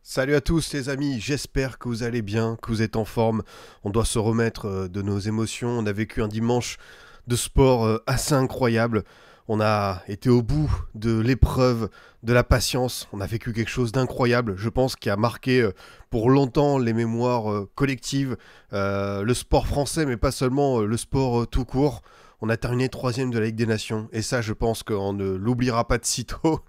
Salut à tous les amis, j'espère que vous allez bien, que vous êtes en forme. On doit se remettre de nos émotions. On a vécu un dimanche de sport assez incroyable. On a été au bout de l'épreuve, de la patience. On a vécu quelque chose d'incroyable, je pense, qui a marqué pour longtemps les mémoires collectives, le sport français, mais pas seulement le sport tout court. On a terminé troisième de la Ligue des Nations, et ça, je pense qu'on ne l'oubliera pas de sitôt.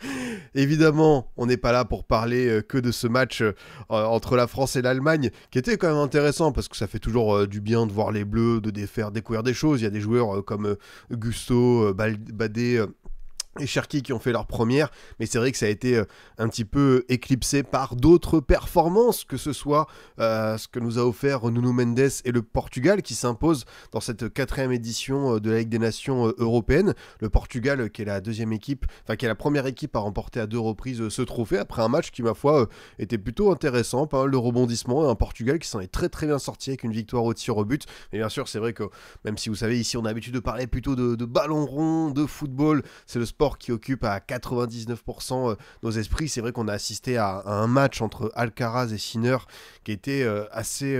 Évidemment, on n'est pas là pour parler que de ce match entre la France et l'Allemagne, qui était quand même intéressant parce que ça fait toujours du bien de voir les Bleus, de faire découvrir des choses. Il y a des joueurs comme Gusto, Badé. Et Cherki qui ont fait leur première, mais c'est vrai que ça a été un petit peu éclipsé par d'autres performances, que ce soit ce que nous a offert Nuno Mendes et le Portugal qui s'impose dans cette quatrième édition de la Ligue des Nations européenne. Le Portugal qui est la deuxième équipe, enfin qui est la première équipe à remporter à deux reprises ce trophée après un match qui, ma foi, était plutôt intéressant, pas mal de rebondissements, et un Portugal qui s'en est très très bien sorti avec une victoire au tir au but. Mais bien sûr, c'est vrai que même si vous savez, ici on a l'habitude de parler plutôt de ballon rond, de football, c'est le sport qui occupe à 99% nos esprits. C'est vrai qu'on a assisté à un match entre Alcaraz et Sinner qui était assez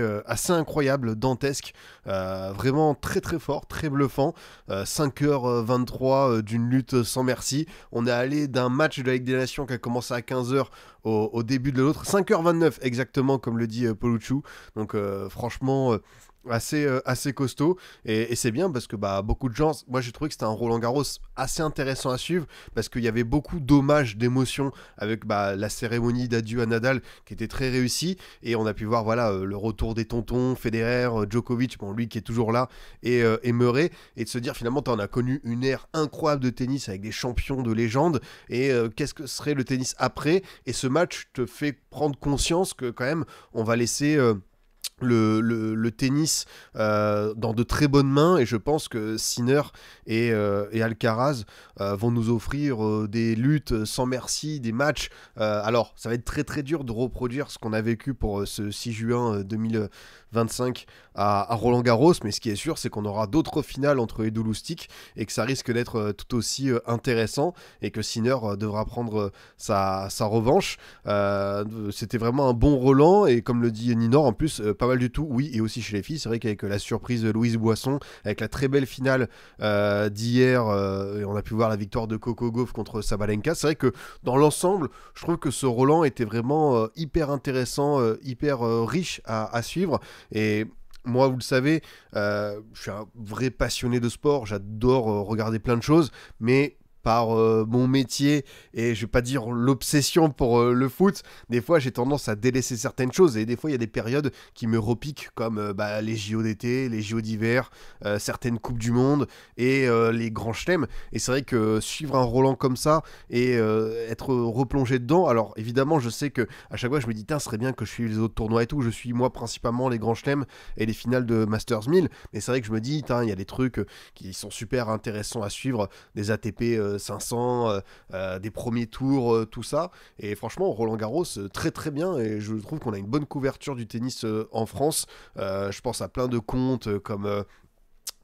incroyable, dantesque, vraiment très très fort, très bluffant. 5h23 d'une lutte sans merci. On est allé d'un match de la Ligue des Nations qui a commencé à 15h au début de l'autre. 5h29 exactement, comme le dit Poluchu. Donc franchement, assez costaud, et c'est bien parce que beaucoup de gens, moi j'ai trouvé que c'était un Roland Garros assez intéressant à suivre parce qu'il y avait beaucoup d'hommages, d'émotions avec la cérémonie d'adieu à Nadal qui était très réussie, et on a pu voir le retour des tontons, Federer, Djokovic, bon lui qui est toujours là, et Murray, et de se dire finalement on a connu une ère incroyable de tennis avec des champions de légende, et qu'est-ce que serait le tennis après, et ce match te fait prendre conscience que quand même on va laisser le tennis dans de très bonnes mains, et je pense que Sinner et Alcaraz vont nous offrir des luttes sans merci, des matchs. Alors, ça va être très très dur de reproduire ce qu'on a vécu pour ce 6 juin 2025 à Roland Garros, mais ce qui est sûr, c'est qu'on aura d'autres finales entre les deux loustiques et que ça risque d'être tout aussi intéressant, et que Sinner devra prendre sa revanche. C'était vraiment un bon Roland, et comme le dit Ninor, en plus, pas mal du tout, oui, et aussi chez les filles, c'est vrai qu'avec la surprise de Louise Boisson, avec la très belle finale d'hier, et on a pu voir la victoire de Coco Gauff contre Sabalenka, c'est vrai que dans l'ensemble, je trouve que ce Roland était vraiment hyper intéressant, hyper riche à suivre, et moi, vous le savez, je suis un vrai passionné de sport, j'adore regarder plein de choses, mais par mon métier, et je vais pas dire l'obsession pour le foot, des fois j'ai tendance à délaisser certaines choses, et des fois il y a des périodes qui me repiquent, comme les JO d'été, les JO d'hiver, certaines coupes du monde et les grands chelems, et c'est vrai que suivre un Roland comme ça et être replongé dedans, alors évidemment je sais que à chaque fois je me dis tiens, ce serait bien que je suive les autres tournois et tout, je suis moi principalement les grands chelems et les finales de Masters 1000, mais c'est vrai que je me dis il y a des trucs qui sont super intéressants à suivre, des ATP 500, des premiers tours, tout ça. Et franchement, Roland Garros, très très bien. Et je trouve qu'on a une bonne couverture du tennis en France. Je pense à plein de comptes comme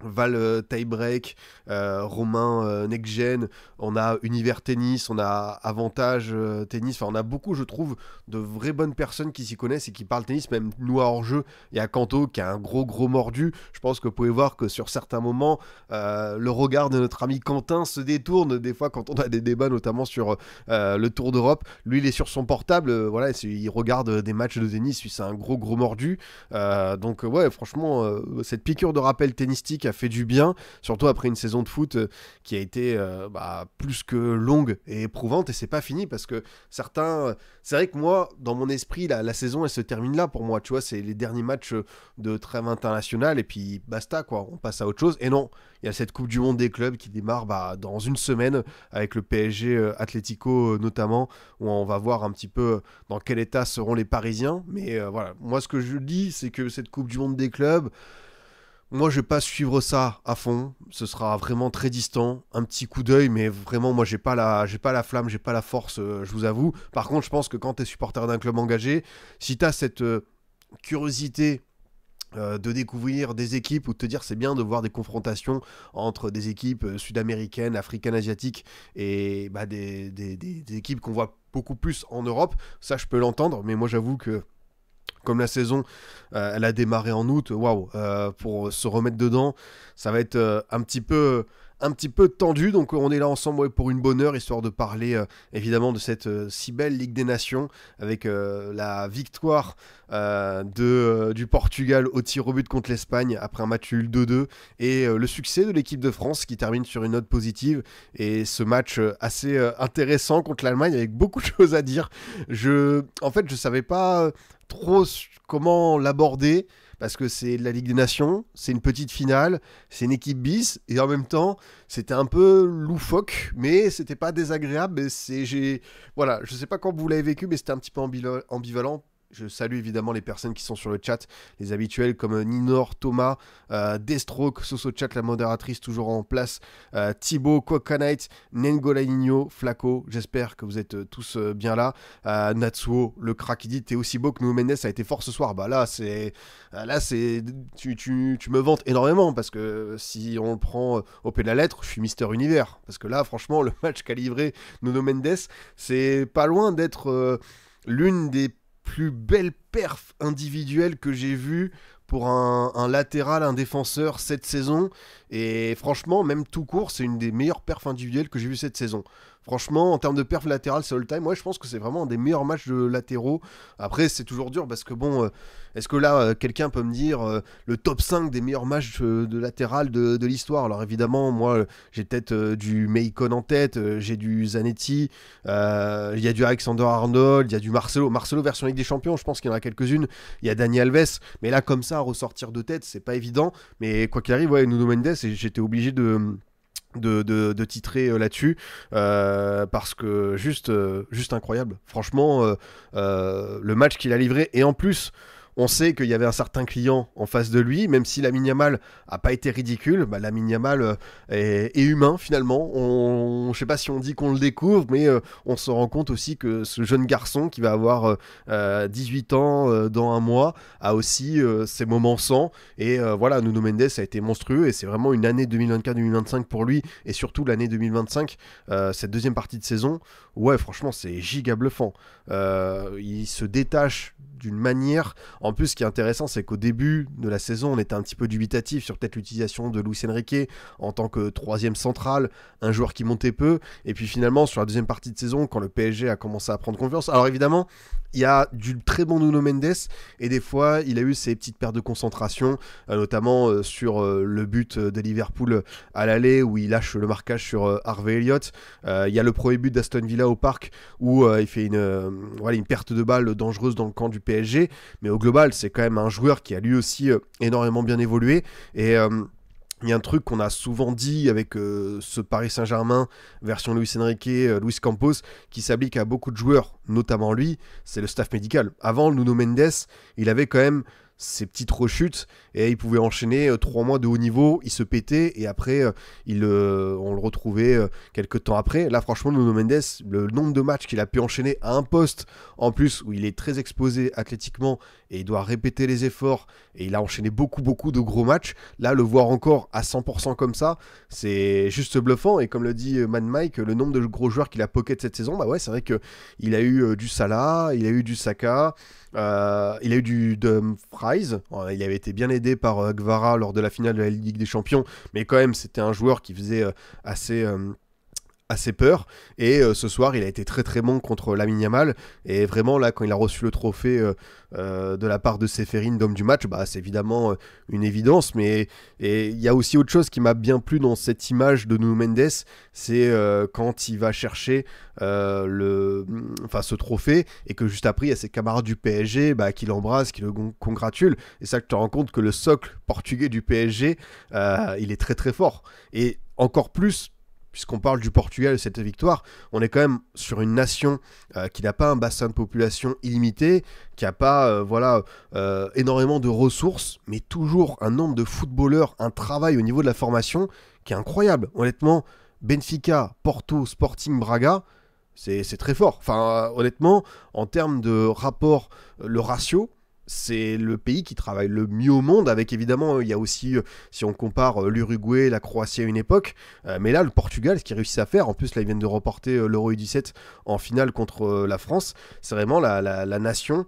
Val Tiebreak, Romain Next-Gen, on a Univers Tennis, on a Avantage Tennis, enfin on a beaucoup, je trouve, de vraies bonnes personnes qui s'y connaissent et qui parlent tennis, même nous à hors-jeu. Il y a Kanto qui a un gros mordu. Je pense que vous pouvez voir que sur certains moments, le regard de notre ami Quentin se détourne des fois quand on a des débats, notamment sur le Tour d'Europe. Lui, il est sur son portable, il regarde des matchs de tennis, c'est un gros mordu. Donc ouais, franchement, cette piqûre de rappel tennistique a fait du bien, surtout après une saison de foot qui a été plus que longue et éprouvante, et c'est pas fini parce que certains, c'est vrai que moi dans mon esprit la saison elle se termine là pour moi, tu vois, c'est les derniers matchs de trêve internationale et puis basta quoi, on passe à autre chose. Et non, il y a cette Coupe du Monde des clubs qui démarre dans une semaine avec le PSG Atlético notamment, où on va voir un petit peu dans quel état seront les Parisiens. Mais voilà, moi ce que je dis c'est que cette Coupe du Monde des clubs, moi, je vais pas suivre ça à fond. Ce sera vraiment très distant, un petit coup d'œil, mais vraiment, moi, j'ai pas la flamme, j'ai pas la force, je vous avoue. Par contre, je pense que quand tu es supporter d'un club engagé, si tu as cette curiosité de découvrir des équipes ou de te dire c'est bien de voir des confrontations entre des équipes sud-américaines, africaines, asiatiques et bah, des équipes qu'on voit beaucoup plus en Europe. Ça, je peux l'entendre, mais moi j'avoue que comme la saison, elle a démarré en août, waouh, pour se remettre dedans, ça va être un petit peu tendu. Donc on est là ensemble ouais, pour une bonne heure, histoire de parler évidemment de cette si belle Ligue des Nations, avec la victoire du Portugal au tir au but contre l'Espagne, après un match nul 2-2, et le succès de l'équipe de France, qui termine sur une note positive, et ce match assez intéressant contre l'Allemagne, avec beaucoup de choses à dire. En fait, je savais pas trop comment l'aborder parce que c'est de la Ligue des Nations, c'est une petite finale, c'est une équipe bis et en même temps c'était un peu loufoque, mais c'était pas désagréable. Voilà, je sais pas quand vous l'avez vécu, mais c'était un petit peu ambivalent. Je salue évidemment les personnes qui sont sur le chat, les habituels comme Ninor, Thomas, Deathstroke, Soso Chat, la modératrice toujours en place, Thibaut, Coconite, Nengolainho, Flaco, j'espère que vous êtes tous bien là. Natsuo, le crack, qui dit t'es aussi beau que Nuno Mendes a été fort ce soir. Bah là, tu me vantes énormément parce que si on le prend au pied de la lettre, je suis Mister Univers. Parce que là, franchement, le match qu'a livré Nuno Mendes, c'est pas loin d'être l'une des plus belle perf individuelle que j'ai vue pour un latéral, un défenseur cette saison. Et franchement, même tout court, c'est une des meilleures perfs individuelles que j'ai vues cette saison. Franchement, en termes de perf latérale, c'est all-time. Moi, je pense que c'est vraiment un des meilleurs matchs de latéraux. Après, c'est toujours dur parce que bon, est-ce que là, quelqu'un peut me dire le top 5 des meilleurs matchs de latéral de l'histoire? Alors évidemment, moi, j'ai peut-être du Meikon en tête, j'ai du Zanetti, il y a du Alexander Arnold, il y a du Marcelo. Marcelo version Ligue des Champions, je pense qu'il y en a quelques-unes. Il y a Dani Alves. Mais là, comme ça, à ressortir de tête, c'est pas évident. Mais quoi qu'il arrive, ouais, Nuno Mendes, j'étais obligé de titrer là-dessus parce que juste incroyable franchement le match qu'il a livré. Et en plus on sait qu'il y avait un certain client en face de lui, même si Lamine Yamal a pas été ridicule. Bah, Lamine Yamal est humain finalement. Je sais pas si on dit qu'on le découvre, mais on se rend compte aussi que ce jeune garçon qui va avoir 18 ans dans un mois a aussi ses moments sans. Et voilà, Nuno Mendes a été monstrueux et c'est vraiment une année 2024-2025 pour lui, et surtout l'année 2025, cette deuxième partie de saison. Ouais, franchement, c'est giga bluffant. Il se détache d'une manière. En plus, ce qui est intéressant, c'est qu'au début de la saison, on était un petit peu dubitatif sur peut-être l'utilisation de Luis Enrique en tant que troisième central, un joueur qui montait peu. Et puis finalement, sur la deuxième partie de saison, quand le PSG a commencé à prendre confiance, alors évidemment, il y a du très bon Nuno Mendes et des fois il a eu ses petites pertes de concentration, notamment sur le but de Liverpool à l'aller où il lâche le marquage sur Harvey Elliott. Il y a le premier but d'Aston Villa au Parc où il fait une perte de balle dangereuse dans le camp du PSG, mais au global c'est quand même un joueur qui a lui aussi énormément bien évolué. Et il y a un truc qu'on a souvent dit avec ce Paris Saint-Germain version Luis Enrique, Luis Campos, qui s'applique à beaucoup de joueurs, notamment lui, c'est le staff médical. Avant, Nuno Mendes, il avait quand même ses petites rechutes et il pouvait enchaîner 3 mois de haut niveau, il se pétait et après on le retrouvait quelques temps après. Là franchement Nuno Mendes, le nombre de matchs qu'il a pu enchaîner à un poste en plus où il est très exposé athlétiquement et il doit répéter les efforts, et il a enchaîné beaucoup de gros matchs. Là le voir encore à 100% comme ça, c'est juste bluffant. Et comme le dit Mad Mike, le nombre de gros joueurs qu'il a pocket cette saison, bah ouais, c'est vrai qu'il a eu du Salah, il a eu du Saka, il a eu du Dumfries. Il avait été bien aidé par Gvara lors de la finale de la Ligue des Champions, mais quand même c'était un joueur qui faisait assez peur. Et ce soir il a été très bon contre Lamine Yamal, et vraiment là quand il a reçu le trophée de la part de Séphérine d'homme du match, bah c'est évidemment une évidence. Mais il y a aussi autre chose qui m'a bien plu dans cette image de Nuno Mendes, c'est quand il va chercher ce trophée, et que juste après il y a ses camarades du PSG qui l'embrassent, qui le congratulent, et ça que tu te rends compte que le socle portugais du PSG il est très fort. Et encore plus, puisqu'on parle du Portugal et cette victoire, on est quand même sur une nation qui n'a pas un bassin de population illimité, qui n'a pas énormément de ressources, mais toujours un nombre de footballeurs, un travail au niveau de la formation qui est incroyable. Honnêtement, Benfica, Porto, Sporting, Braga, c'est très fort. Enfin, honnêtement, en termes de rapport, le ratio, c'est le pays qui travaille le mieux au monde, avec évidemment, il y a aussi, si on compare l'Uruguay, la Croatie à une époque, mais là, le Portugal, ce qu'ils réussissent à faire, en plus, là, ils viennent de reporter l'Euro U17 en finale contre la France, c'est vraiment la nation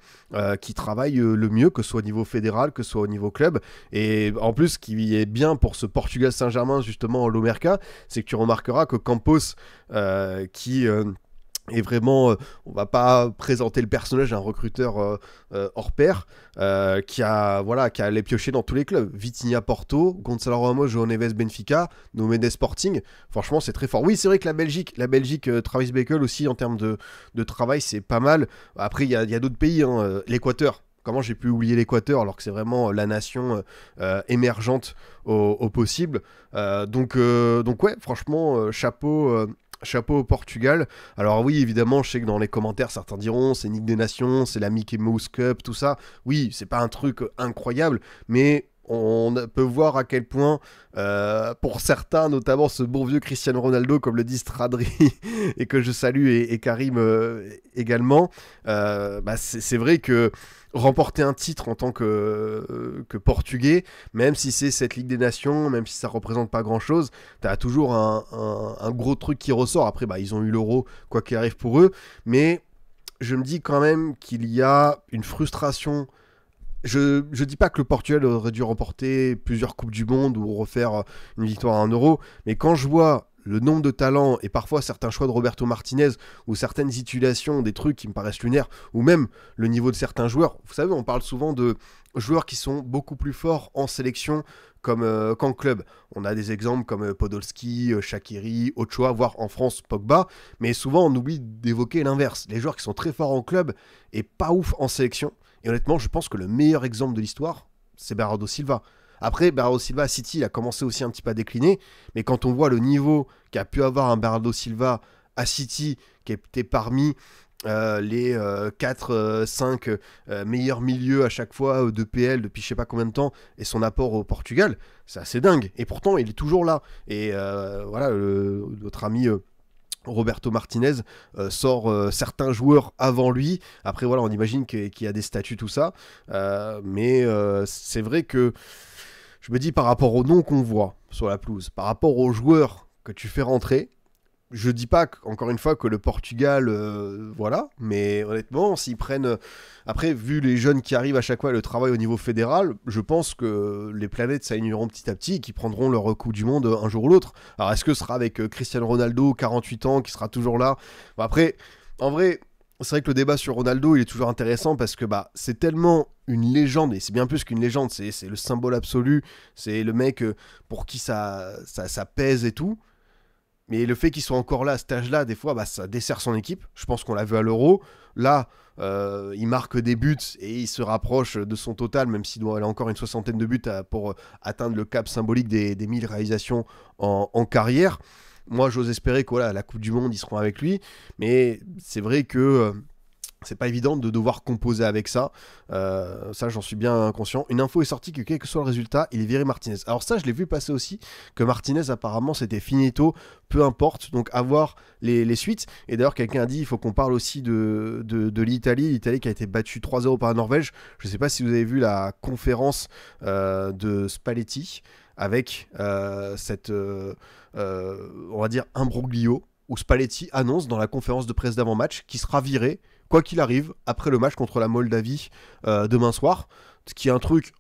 qui travaille le mieux, que ce soit au niveau fédéral, que ce soit au niveau club, et en plus, ce qui est bien pour ce Portugal Saint-Germain, justement, l'Omerca, c'est que tu remarqueras que Campos, qui... et vraiment, on va pas présenter le personnage d'un recruteur hors pair qui allait piocher dans tous les clubs. Vitinha Porto, Gonçalo Ramos, João Neves Benfica, Nomedes Sporting. Franchement, c'est très fort. Oui, c'est vrai que la Belgique, Travis Bickle aussi en termes de travail, c'est pas mal. Après, il y a d'autres pays, hein, l'Équateur. Comment j'ai pu oublier l'Équateur alors que c'est vraiment la nation émergente au possible. Donc ouais, franchement, chapeau au Portugal. Alors oui, évidemment, je sais que dans les commentaires, certains diront c'est Ligue des Nations, c'est la Mickey Mouse Cup, tout ça. Oui, c'est pas un truc incroyable, mais on peut voir à quel point, pour certains, notamment ce bon vieux Cristiano Ronaldo, comme le dit Stradri, et que je salue, et Karim également, c'est vrai que remporter un titre en tant que Portugais, même si c'est cette Ligue des Nations, même si ça représente pas grand-chose, t'as toujours un gros truc qui ressort. Après, ils ont eu l'Euro, quoi qu'il arrive pour eux, mais je me dis quand même qu'il y a une frustration. Je dis pas que le Portugal aurait dû remporter plusieurs Coupes du Monde ou refaire une victoire à un Euro, mais quand je vois le nombre de talents et parfois certains choix de Roberto Martinez ou certaines titulations, des trucs qui me paraissent lunaires, ou même le niveau de certains joueurs. Vous savez, on parle souvent de joueurs qui sont beaucoup plus forts en sélection qu'en club. On a des exemples comme Podolski, Shaqiri, Ochoa, voire en France Pogba, mais souvent on oublie d'évoquer l'inverse. Les joueurs qui sont très forts en club et pas ouf en sélection. Et honnêtement, je pense que le meilleur exemple de l'histoire, c'est Bernardo Silva. Après, Bernardo Silva à City, il a commencé aussi un petit peu à décliner, mais quand on voit le niveau qu'a pu avoir un Bernardo Silva à City, qui était parmi les 4-5 meilleurs milieux à chaque fois de PL depuis je sais pas combien de temps, et son apport au Portugal, c'est assez dingue. Et pourtant, il est toujours là. Et voilà, notre ami... Roberto Martinez sort certains joueurs avant lui. Après, voilà, on imagine qu'il y a des statuts, tout ça. Mais c'est vrai que je me dis, par rapport aux noms qu'on voit sur la pelouse, par rapport aux joueurs que tu fais rentrer, je dis pas, encore une fois, que le Portugal, voilà, mais honnêtement, s'ils prennent... Après, vu les jeunes qui arrivent à chaque fois, le travail au niveau fédéral, je pense que les planètes s'aligneront petit à petit et qu'ils prendront leur Coupe du Monde un jour ou l'autre. Alors, est-ce que ce sera avec Cristiano Ronaldo, 48 ans, qui sera toujours là? Après, en vrai, c'est vrai que le débat sur Ronaldo, il est toujours intéressant parce que c'est tellement une légende, et c'est bien plus qu'une légende, c'est le symbole absolu, c'est le mec pour qui ça pèse et tout. Mais le fait qu'il soit encore là à cet âge-là, des fois, ça dessert son équipe. Je pense qu'on l'a vu à l'Euro. Là, il marque des buts et il se rapproche de son total, même s'il doit aller encore une soixantaine de buts pour atteindre le cap symbolique des 1000 réalisations en carrière. Moi, j'ose espérer que la Coupe du Monde, ils seront avec lui. Mais c'est vrai que... c'est pas évident de devoir composer avec ça. Ça, j'en suis bien conscient. Une info est sortie que quel que soit le résultat, il est viré Martinez. Alors ça, je l'ai vu passer aussi, que Martinez, apparemment, c'était finito, peu importe. Donc, à voir les suites. Et d'ailleurs, quelqu'un a dit, il faut qu'on parle aussi de l'Italie. L'Italie qui a été battue 3-0 par la Norvège. Je sais pas si vous avez vu la conférence de Spalletti avec cette, on va dire, imbroglio, où Spalletti annonce dans la conférence de presse d'avant-match qu'il sera viré quoi qu'il arrive, après le match contre la Moldavie demain soir, ce qui est un truc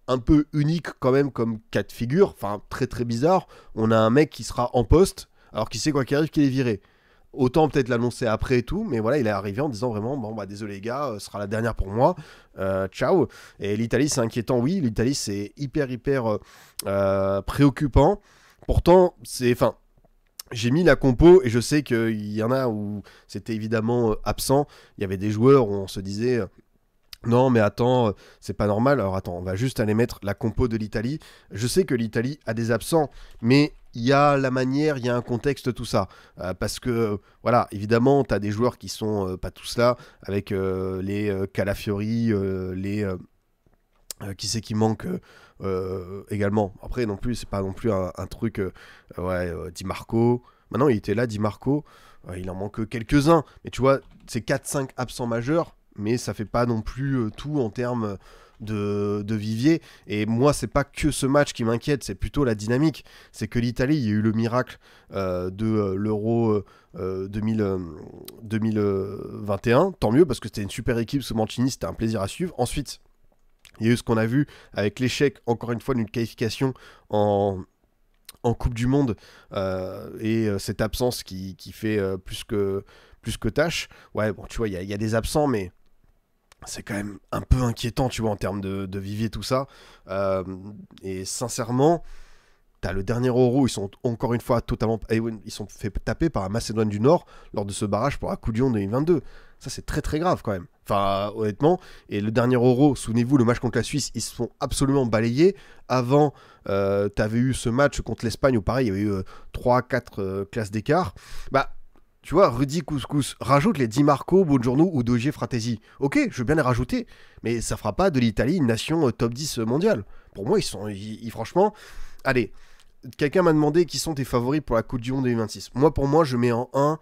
un peu unique quand même comme cas de figure, enfin très très bizarre. On a un mec qui sera en poste, alors qu'il sait quoi qu'il arrive qu'il est viré. Autant peut-être l'annoncer après et tout, mais voilà, il est arrivé en disant vraiment, désolé les gars, ce sera la dernière pour moi, ciao. Et l'Italie, c'est inquiétant, oui, l'Italie, c'est hyper préoccupant. Pourtant, j'ai mis la compo et je sais qu'il y en a où c'était évidemment absent. Il y avait des joueurs où on se disait non mais attends, c'est pas normal. Alors attends, on va juste aller mettre la compo de l'Italie. Je sais que l'Italie a des absents, mais il y a la manière, il y a un contexte, tout ça. Parce que, voilà, évidemment, tu as des joueurs qui sont pas tous là, avec les Calafiori, qui c'est qui manque également. Après non plus, c'est pas non plus un truc Di Marco. Maintenant il était là, Di Marco, il en manque quelques-uns, mais tu vois, c'est 4-5 absents majeurs, mais ça fait pas non plus tout en termes de vivier. Et moi, c'est pas que ce match qui m'inquiète, c'est plutôt la dynamique. C'est que l'Italie, il y a eu le miracle de l'Euro 2021. Tant mieux, parce que c'était une super équipe, ce Mancini, c'était un plaisir à suivre. Ensuite, il y a eu ce qu'on a vu avec l'échec, encore une fois, d'une qualification en Coupe du Monde et cette absence qui fait plus que tâche. Ouais, bon, tu vois, il y a des absents, mais c'est quand même un peu inquiétant, tu vois, en termes de vivier, tout ça. Et sincèrement, t'as le dernier Euro, ils sont encore une fois totalement... Ils sont fait taper par la Macédoine du Nord lors de ce barrage pour la Coupe du Monde 2022. Ça, c'est très très grave quand même. Enfin, honnêtement. Et le dernier Euro, souvenez-vous, le match contre la Suisse, ils se font absolument balayer. Avant, t'avais eu ce match contre l'Espagne où pareil, il y avait eu 3-4 classes d'écart. Bah, tu vois, Rudy Couscous, rajoute les Di Marco, Buongiorno ou Doge Fratesi. Ok, je veux bien les rajouter, mais ça fera pas de l'Italie une nation top 10 mondiale. Pour moi, franchement... Allez, quelqu'un m'a demandé qui sont tes favoris pour la Coupe du Monde 2026. Pour moi, je mets en 1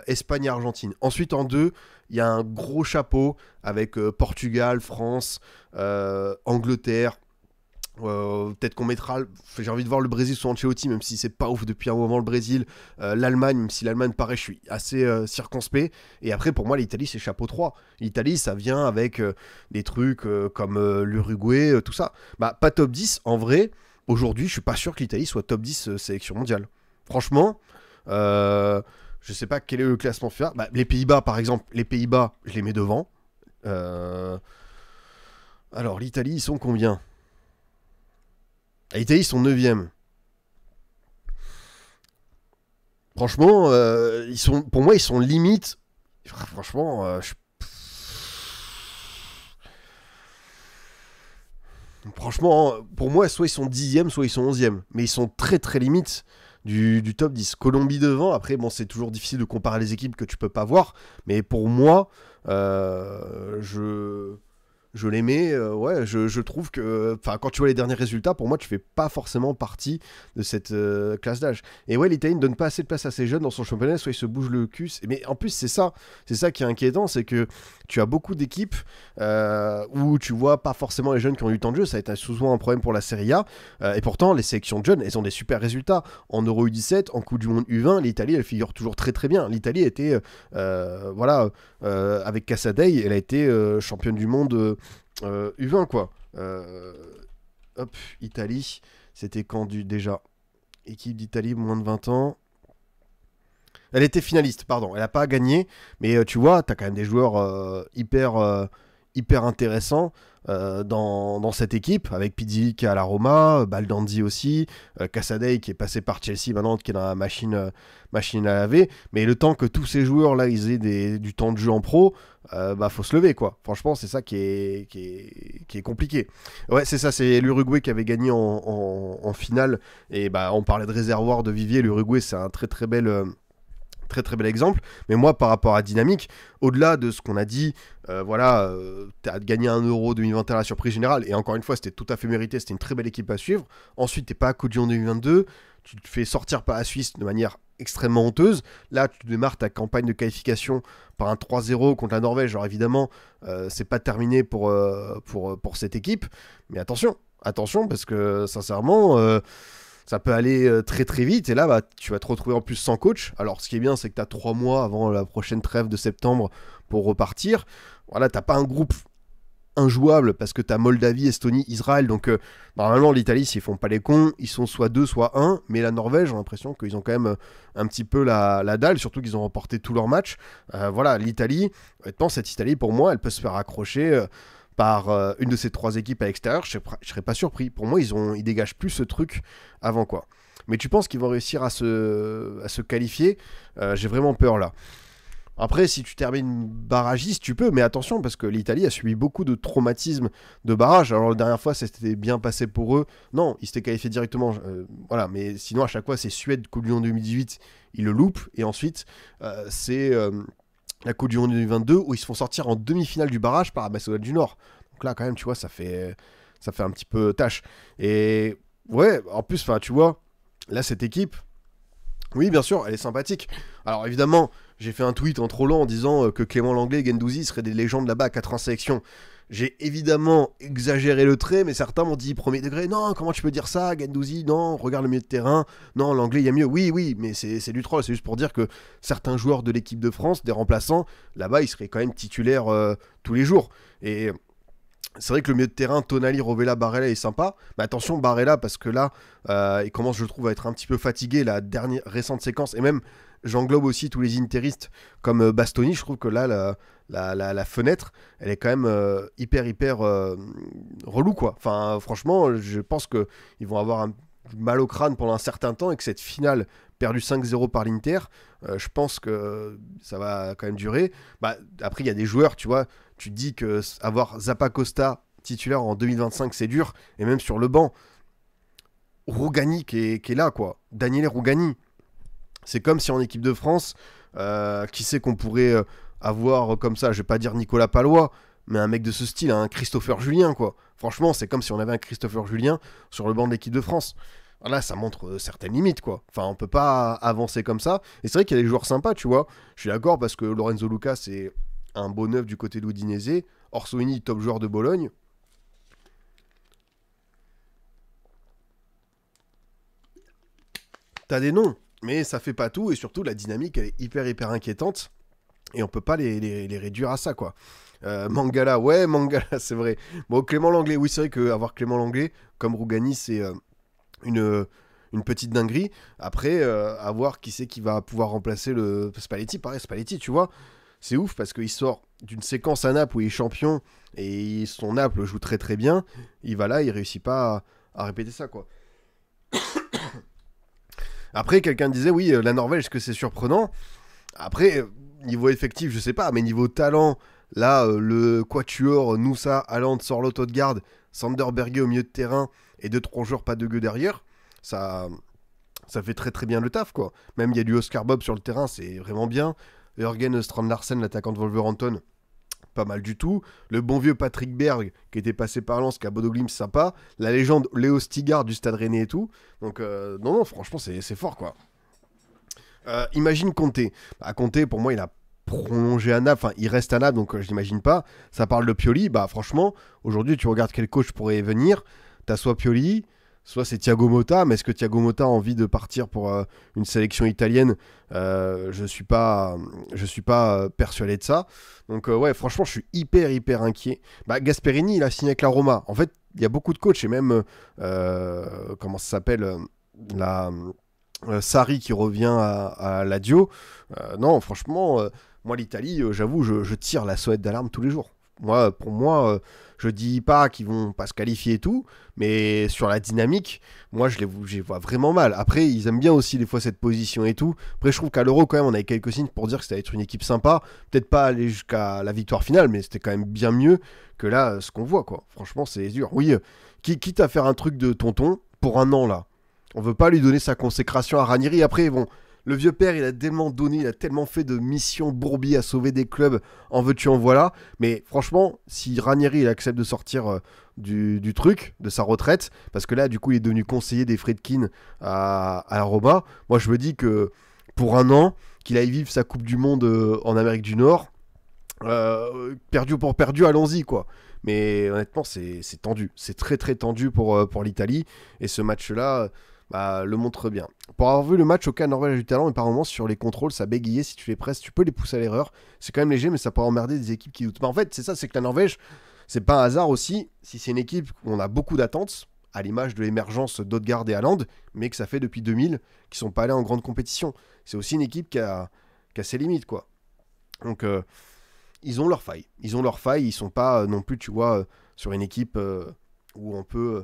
Espagne et Argentine. Ensuite, en 2, il y a un gros chapeau avec Portugal, France, Angleterre. Peut-être qu'on mettra, j'ai envie de voir le Brésil sous Ancelotti, même si c'est pas ouf depuis un moment le Brésil. L'Allemagne, même si l'Allemagne pareil, je suis assez circonspect. Et après, pour moi, l'Italie, c'est chapeau 3. L'Italie, ça vient avec des trucs comme l'Uruguay, tout ça. Bah, pas top 10, en vrai. Aujourd'hui, je suis pas sûr que l'Italie soit top 10 sélection mondiale. Franchement, je sais pas quel est le classement final. Bah, les Pays-Bas, par exemple, les Pays-Bas, je les mets devant. Alors, l'Italie, ils sont combien? L'Italie, ils sont 9e. Franchement, pour moi, ils sont limite. Franchement, franchement, pour moi, soit ils sont 10e, soit ils sont 11e. Mais ils sont très très limites du top 10. Colombie devant, après, bon, c'est toujours difficile de comparer les équipes que tu peux pas voir. Mais pour moi, je les mets, ouais, je trouve que, enfin, quand tu vois les derniers résultats, pour moi, tu fais pas forcément partie de cette classe d'âge. Et ouais, l'Italie ne donne pas assez de place à ces jeunes dans son championnat, soit ils se bougent le cul. Mais en plus, c'est ça qui est inquiétant, c'est que tu as beaucoup d'équipes où tu vois pas forcément les jeunes qui ont eu du temps de jeu. Ça a été souvent un problème pour la Serie A. Et pourtant, les sélections de jeunes, elles ont des super résultats. En Euro U17, en Coupe du Monde U20, l'Italie, elle figure toujours très très bien. L'Italie était, avec Casadei, elle a été championne du monde U20, quoi. Hop, Italie, c'était quand déjà équipe d'Italie, moins de 20 ans. Elle était finaliste, pardon. Elle n'a pas gagné, mais tu vois, tu as quand même des joueurs hyper intéressants dans cette équipe, avec Pizzi qui est à la Roma, Baldandi aussi, Casadei qui est passé par Chelsea maintenant, qui est dans la machine à laver. Mais le temps que tous ces joueurs-là, ils aient du temps de jeu en pro, bah faut se lever, quoi. Franchement, c'est ça qui est compliqué. Ouais, c'est ça, c'est l'Uruguay qui avait gagné en finale. Et bah, on parlait de réservoir de vivier. L'Uruguay, c'est un très très bel exemple. Mais moi, par rapport à Dynamique, au-delà de ce qu'on a dit, tu as gagné un Euro 2021 à la surprise générale, et encore une fois, c'était tout à fait mérité, c'était une très belle équipe à suivre. Ensuite, t'es pas à Coupe du Monde 2022, tu te fais sortir par la Suisse de manière extrêmement honteuse. Là, tu démarres ta campagne de qualification par un 3-0 contre la Norvège. Alors évidemment, c'est pas terminé pour cette équipe, mais attention, parce que sincèrement... ça peut aller très très vite, et là bah, tu vas te retrouver en plus sans coach. Alors ce qui est bien, c'est que tu as 3 mois avant la prochaine trêve de septembre pour repartir. Voilà, t'as pas un groupe injouable parce que tu as Moldavie, Estonie, Israël. Donc normalement l'Italie, s'ils font pas les cons, ils sont soit 2, soit 1. Mais la Norvège, j'ai l'impression qu'ils ont quand même un petit peu la dalle, surtout qu'ils ont remporté tous leurs matchs. Voilà, l'Italie, honnêtement, cette Italie pour moi, elle peut se faire accrocher par une de ces 3 équipes à l'extérieur, je serais pas surpris. Pour moi, ils dégagent plus ce truc avant, quoi. Mais tu penses qu'ils vont réussir à se qualifier? J'ai vraiment peur là. Après, si tu termines barragiste, tu peux, mais attention, parce que l'Italie a subi beaucoup de traumatismes de barrage. Alors la dernière fois, ça s'était bien passé pour eux. Non, ils s'étaient qualifiés directement. Voilà, mais sinon, à chaque fois, c'est Suède, Coupe du Monde 2018, ils le loupent. Et ensuite, c'est... la Coupe du Monde 2022 où ils se font sortir en demi-finale du barrage par la Macédoine du Nord. Donc là, quand même, tu vois, ça fait un petit peu tâche. Et ouais, en plus, tu vois, là, cette équipe, Oui, bien sûr, elle est sympathique. Alors évidemment, j'ai fait un tweet en trollant en disant que Clément Langlais et Guendouzi seraient des légendes là-bas à 80 sélections. J'ai évidemment exagéré le trait, mais certains m'ont dit premier degré, non, comment tu peux dire ça, Guendouzi, non, regarde le milieu de terrain, non, l'anglais, il y a mieux. Oui, oui, mais c'est du troll, c'est juste pour dire que certains joueurs de l'équipe de France, des remplaçants, là-bas, ils seraient quand même titulaires tous les jours. Et c'est vrai que le milieu de terrain, Tonali, Rovella, Barella est sympa. Mais attention, Barella, parce que là, il commence, je trouve, à être un petit peu fatigué. La dernière récente séquence, et même, j'englobe aussi tous les interistes comme Bastoni. Je trouve que là, la fenêtre, elle est quand même hyper relou, quoi. Enfin, franchement, je pense qu'ils vont avoir mal au crâne pendant un certain temps et que cette finale perdue 5-0 par l'Inter, je pense que ça va quand même durer. Bah, après, il y a des joueurs, tu vois, tu te dis que avoir Zappacosta titulaire en 2025, c'est dur, et même sur le banc, Rougani qui est là, quoi. Daniele Rougani. C'est comme si en équipe de France, qui sait qu'on pourrait avoir comme ça, je vais pas dire Nicolas Palois, mais un mec de ce style, un Christopher Julien, quoi. Franchement, c'est comme si on avait un Christopher Julien sur le banc de l'équipe de France. Là, ça montre certaines limites, quoi. Enfin, on peut pas avancer comme ça. Et c'est vrai qu'il y a des joueurs sympas, tu vois. Je suis d'accord parce que Lorenzo Lucas, c'est un beau neuf du côté de l'Udinese. Orsolini, top joueur de Bologne. T'as des noms, mais ça fait pas tout. Et surtout, la dynamique, elle est hyper inquiétante. Et on peut pas les réduire à ça, quoi. Mangala, ouais, Mangala, c'est vrai. Bon, Clément Langlais, oui, c'est vrai qu'avoir Clément Langlais, comme Rougani, c'est une, une petite dinguerie. Après, à voir qui c'est qui va pouvoir remplacer le Spalletti. Pareil, Spalletti, tu vois, c'est ouf parce qu'il sort d'une séquence à Naples où il est champion et son Naples joue très bien. Il va là, il réussit pas à répéter ça, quoi. Après, quelqu'un disait, oui, la Norvège, est-ce que c'est surprenant? Après, niveau effectif, je sais pas, mais niveau talent, là, le quatuor, Noussa, Haaland, Sorloth, Odegaard, Sander Berge au milieu de terrain et 2-3 joueurs pas de gueux derrière, ça, ça fait très bien le taf, quoi. Même il y a du Oscar Bob sur le terrain, c'est vraiment bien. Jørgen Strand Larsen, l'attaquant de Wolverhampton, pas mal du tout. Le bon vieux Patrick Berg, qui était passé par Lens, qui a Bodo Glimt, sympa. La légende Léo Stigard du Stade Rennais et tout. Donc, non, franchement, c'est fort, quoi. Imagine Conte. Bah, Conte, pour moi, il a prolongé à Naples. Enfin, il reste à Naples, donc je n'imagine pas. Ça parle de Pioli. Bah, franchement, aujourd'hui, tu regardes quel coach pourrait venir. T'as soit Pioli, soit c'est Thiago Motta. Mais est-ce que Thiago Motta a envie de partir pour une sélection italienne? Je suis pas persuadé de ça. Donc, ouais, franchement, je suis hyper inquiet. Bah, Gasperini, il a signé avec la Roma. En fait, il y a beaucoup de coachs et même, comment ça s'appelle la Sarri qui revient à Lazio. Non, franchement, moi, l'Italie, j'avoue, je tire la sonnette d'alarme tous les jours. Moi, pour moi, je dis pas qu'ils vont pas se qualifier et tout, mais sur la dynamique, moi, je les vois vraiment mal. Après, ils aiment bien aussi des fois cette position et tout. Après, je trouve qu'à l'Euro, quand même, on avait quelques signes pour dire que ça allait être une équipe sympa. Peut-être pas aller jusqu'à la victoire finale, mais c'était quand même bien mieux que là, ce qu'on voit, quoi. Franchement, c'est dur. Oui, quitte à faire un truc de tonton pour un an, là. On veut pas lui donner sa consécration à Ranieri. Après, bon, le vieux père, il a tellement donné, il a tellement fait de missions bourbies à sauver des clubs, en veux-tu, en voilà. Mais franchement, si Ranieri, il accepte de sortir du truc, de sa retraite, parce que là, du coup, il est devenu conseiller des Friedkin à la Roma, moi, je me dis que pour un an, qu'il aille vivre sa Coupe du Monde en Amérique du Nord, perdu pour perdu, allons-y, quoi. Mais honnêtement, c'est tendu. C'est très tendu pour l'Italie. Et ce match-là, bah, le montre bien. Pour avoir vu le match, aucun Norvège a du talent, et par moments sur les contrôles, ça bégayait. Si tu les presses, tu peux les pousser à l'erreur. C'est quand même léger, mais ça peut emmerder des équipes qui doutent. Bah, en fait, c'est ça, c'est que la Norvège, c'est pas un hasard aussi. Si c'est une équipe où on a beaucoup d'attentes, à l'image de l'émergence d'Odegaard et Haaland, mais que ça fait depuis 2000 qu'ils sont pas allés en grande compétition. C'est aussi une équipe qui a ses limites, quoi. Donc, ils ont leurs failles. Ils ont leurs failles. Ils sont pas non plus, tu vois, sur une équipe où on peut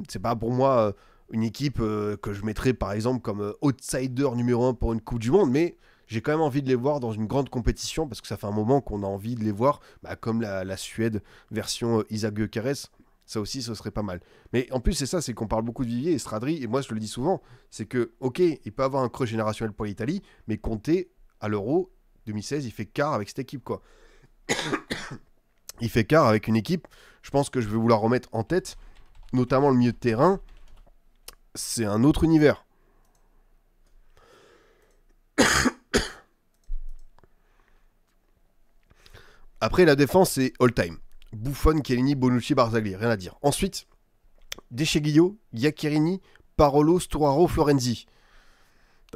c'est pas pour moi une équipe que je mettrais par exemple comme outsider numéro 1 pour une Coupe du Monde, mais j'ai quand même envie de les voir dans une grande compétition parce que ça fait un moment qu'on a envie de les voir, bah, comme la Suède version Isaac Gyökeres. Ça aussi, ce serait pas mal. Mais en plus, c'est ça, c'est qu'on parle beaucoup de Vivier et Stradri, et moi je le dis souvent, c'est que, ok, il peut avoir un creux générationnel pour l'Italie, mais compter à l'Euro 2016, il fait quart avec cette équipe, quoi. Il fait quart avec une équipe, je pense que je vais vous la remettre en tête, notamment le milieu de terrain, c'est un autre univers. Après, la défense, c'est all-time. Buffon, Chiellini, Bonucci, Barzagli, rien à dire. Ensuite, Descheguillo, Iaccherini, Parolo, Sturaro, Florenzi.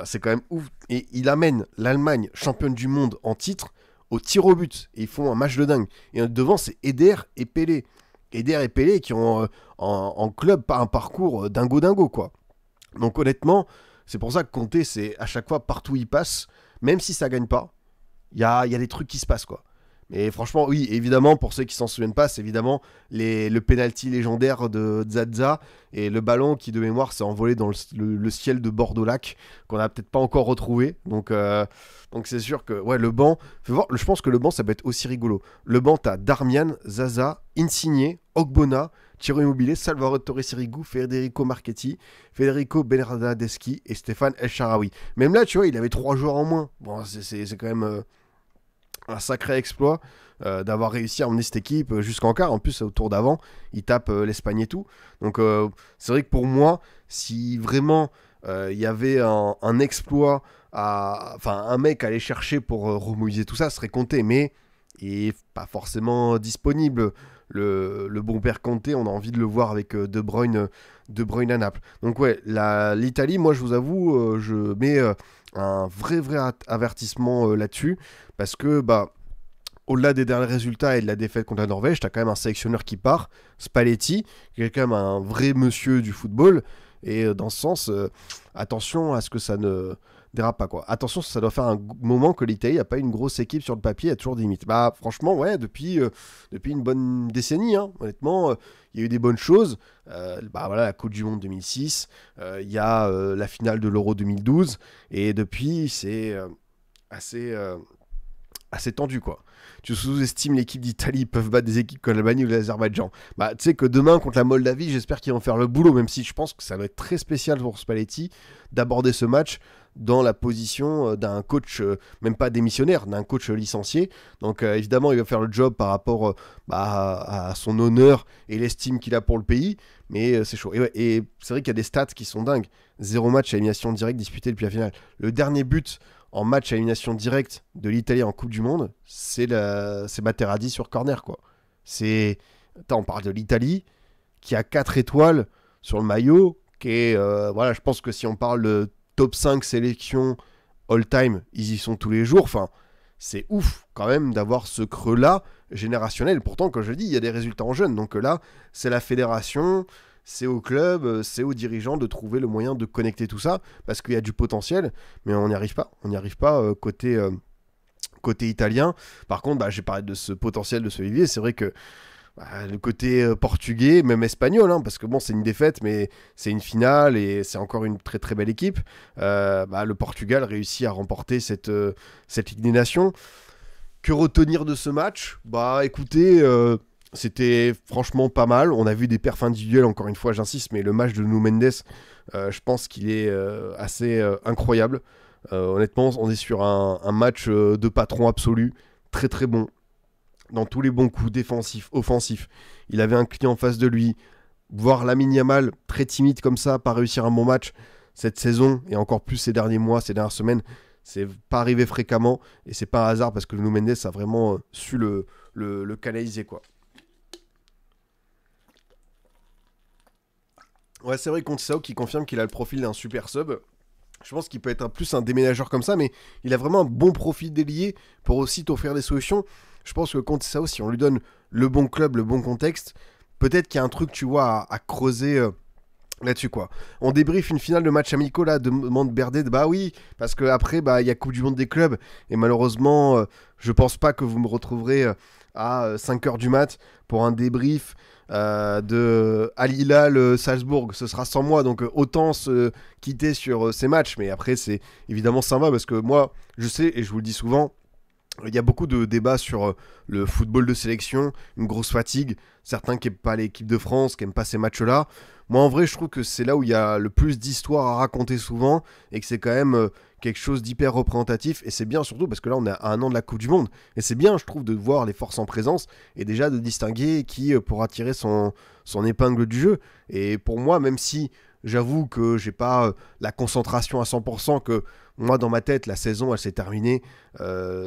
C'est quand même ouf. Et il amène l'Allemagne, championne du monde en titre, au tir au but. Et ils font un match de dingue. Et devant, c'est Eder et Pelé. Eder et Pelé qui ont en club pas un parcours dingo, quoi. Donc honnêtement, c'est pour ça que Conte, c'est à chaque fois, partout où il passe, même si ça gagne pas, il y a des trucs qui se passent, quoi. Mais franchement, oui, évidemment, pour ceux qui s'en souviennent pas, c'est évidemment le penalty légendaire de Zaza et le ballon qui, de mémoire, s'est envolé dans le ciel de Bordeaux-Lac, qu'on n'a peut-être pas encore retrouvé. Donc c'est sûr que, ouais, le banc, fais voir, je pense que le banc, ça peut être aussi rigolo. Le banc, t'as Darmian, Zaza, Insigne, Ogbonna, Ciro Immobile, Salvatore Sirigu, Federico Marchetti, Federico Bernardeschi et Stéphane El Shaarawy. Même là, tu vois, il avait 3 joueurs en moins. Bon, c'est quand même un sacré exploit d'avoir réussi à emmener cette équipe jusqu'en quart. En plus, au tour d'avant, il tape l'Espagne et tout. Donc, c'est vrai que pour moi, si vraiment il y avait un exploit, enfin un mec à aller chercher pour remobiliser tout ça, ce serait Conte. Mais il n'est pas forcément disponible. Le bon père Conte, on a envie de le voir avec De Bruyne à Naples. Donc ouais, l'Italie, moi je vous avoue, je mets un vrai avertissement là-dessus, parce que au-delà des derniers résultats et de la défaite contre la Norvège, t'as quand même un sélectionneur qui part, Spalletti, qui est quand même un vrai monsieur du football, et dans ce sens, attention à ce que ça ne dérape pas, quoi. Attention, ça doit faire un moment que l'Italie n'a pas une grosse équipe sur le papier, il y a toujours des limites. Franchement, ouais, depuis une bonne décennie, hein, honnêtement, il y a eu des bonnes choses. Voilà, la Coupe du Monde 2006, il y a la finale de l'Euro 2012, et depuis, c'est assez tendu, quoi. Tu sous-estimes l'équipe d'Italie, ils peuvent battre des équipes comme l'Albanie ou l'Azerbaïdjan. Tu sais que demain, contre la Moldavie, j'espère qu'ils vont faire le boulot, même si je pense que ça va être très spécial pour Spalletti d'aborder ce match dans la position d'un coach, même pas démissionnaire, d'un coach licencié. Donc évidemment, il va faire le job par rapport à son honneur et l'estime qu'il a pour le pays, mais c'est chaud. Et c'est vrai qu'il y a des stats qui sont dingues. 0 match à élimination directe disputé depuis la finale. Le dernier but en match à élimination directe de l'Italie en Coupe du Monde, c'est Materazzi sur corner, quoi. On parle de l'Italie qui a 4 étoiles sur le maillot, qui est, je pense que si on parle de top 5 sélection all-time, ils y sont tous les jours. Enfin, c'est ouf quand même d'avoir ce creux-là générationnel. Pourtant, comme je le dis, il y a des résultats en jeunes. Donc là, c'est la fédération, c'est au club, c'est aux dirigeants de trouver le moyen de connecter tout ça, parce qu'il y a du potentiel, mais on n'y arrive pas. On n'y arrive pas côté italien. Par contre, j'ai parlé de ce potentiel de ce vivier. C'est vrai que le côté portugais, même espagnol, hein, parce que bon, c'est une défaite, mais c'est une finale et c'est encore une très très belle équipe. Le Portugal réussit à remporter cette Ligue des Nations. Que retenir de ce match ? Écoutez, c'était franchement pas mal. On a vu des perfs individuels, encore une fois, j'insiste, mais le match de Nuno Mendes, je pense qu'il est assez incroyable. Honnêtement, on est sur un match de patron absolu, très très bon. Dans tous les bons coups, défensifs, offensifs. Il avait un client en face de lui. Voir Lamine Yamal très timide comme ça, pas réussir un bon match cette saison, et encore plus ces derniers mois, ces dernières semaines, c'est pas arrivé fréquemment, et c'est pas un hasard parce que Nuno Mendes a vraiment su le canaliser, quoi. Ouais, c'est vrai, Conceição qui confirme qu'il a le profil d'un super sub. Je pense qu'il peut être plus un déménageur comme ça, mais il a vraiment un bon profil d'ailier pour aussi t'offrir des solutions. Je pense que Conceição, si on lui donne le bon club, le bon contexte, peut-être qu'il y a un truc, tu vois, à creuser là-dessus, quoi. On débriefe une finale de match amicaux, là, demande Berdet. Oui, parce qu'après, il y a Coupe du Monde des clubs, et malheureusement, je pense pas que vous me retrouverez à 5h du mat pour un débrief de Al Hilal Salzbourg. Ce sera sans moi, donc autant se quitter sur ces matchs, mais après, c'est évidemment sympa, parce que moi, je sais, et je vous le dis souvent, il y a beaucoup de débats sur le football de sélection, une grosse fatigue, certains qui n'aiment pas l'équipe de France, qui n'aiment pas ces matchs-là. Moi, en vrai, je trouve que c'est là où il y a le plus d'histoires à raconter souvent, et que c'est quand même quelque chose d'hyper représentatif, et c'est bien surtout parce que là, on est à un an de la Coupe du Monde, et c'est bien, je trouve, de voir les forces en présence, et déjà de distinguer qui pourra tirer son épingle du jeu. Et pour moi, même si J'avoue que j'ai pas la concentration à 100%, que moi dans ma tête la saison elle s'est terminée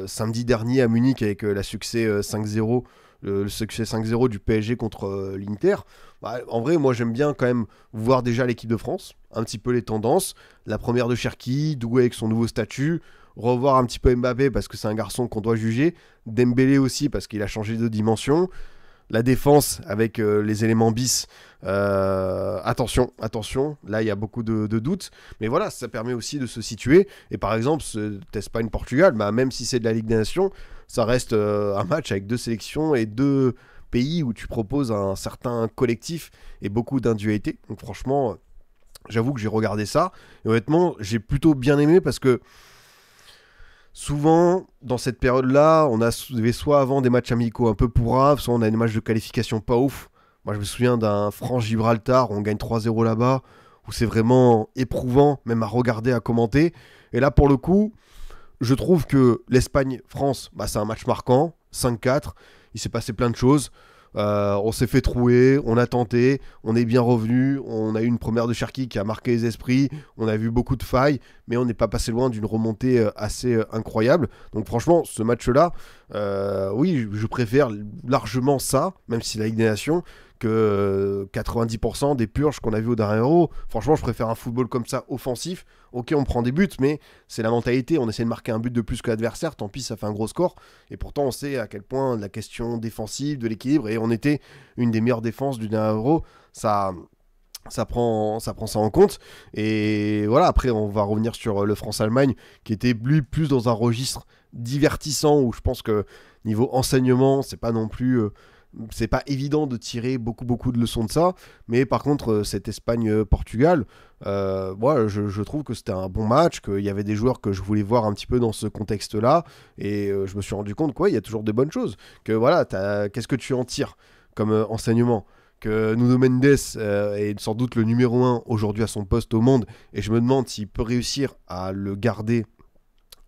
samedi dernier à Munich avec succès 5-0, le succès 5-0 du PSG contre l'Inter. Bah, en vrai moi j'aime bien quand même voir déjà l'équipe de France, un petit peu les tendances, la première de Cherki, Doué avec son nouveau statut, revoir un petit peu Mbappé parce que c'est un garçon qu'on doit juger, Dembélé aussi parce qu'il a changé de dimension, la défense avec les éléments bis. Attention, là il y a beaucoup de doutes, mais voilà, ça permet aussi de se situer. Et par exemple, cette Espagne-Portugal, bah, même si c'est de la Ligue des Nations, ça reste un match avec deux sélections et deux pays où tu proposes un certain collectif et beaucoup d'individualité. Donc franchement, j'avoue que j'ai regardé ça et honnêtement, j'ai plutôt bien aimé parce que souvent, dans cette période-là, on avait soit avant des matchs amicaux un peu pourraves, soit on a des matchs de qualification pas ouf. Moi, je me souviens d'un France-Gibraltar où on gagne 3-0 là-bas, où c'est vraiment éprouvant, même à regarder, à commenter. Et là, pour le coup, je trouve que l'Espagne-France, bah, c'est un match marquant, 5-4. Il s'est passé plein de choses. On s'est fait trouer, on a tenté, on est bien revenu, on a eu une première de Cherki qui a marqué les esprits, on a vu beaucoup de failles, mais on n'est pas passé loin d'une remontée assez incroyable. Donc franchement, ce match-là, oui, je préfère largement ça, même si la Ligue des Nations, que 90% des purges qu'on a vu au dernier Euro. Franchement, je préfère un football comme ça, offensif. Ok, on prend des buts, mais c'est la mentalité. On essaie de marquer un but de plus que l'adversaire, tant pis, ça fait un gros score. Et pourtant, on sait à quel point la question défensive, de l'équilibre, et on était une des meilleures défenses du dernier Euro, ça prend ça en compte. Et voilà, après, on va revenir sur le France-Allemagne, qui était lui plus dans un registre divertissant, où je pense que niveau enseignement, c'est pas non plus... c'est pas évident de tirer beaucoup de leçons de ça, mais par contre cette Espagne-Portugal, moi je trouve que c'était un bon match, qu'il y avait des joueurs que je voulais voir un petit peu dans ce contexte-là, et je me suis rendu compte qu'il y a toujours de bonnes choses, que voilà, qu'est-ce que tu en tires comme enseignement, que Nuno Mendes est sans doute le numéro 1 aujourd'hui à son poste au monde, et je me demande s'il peut réussir à le garder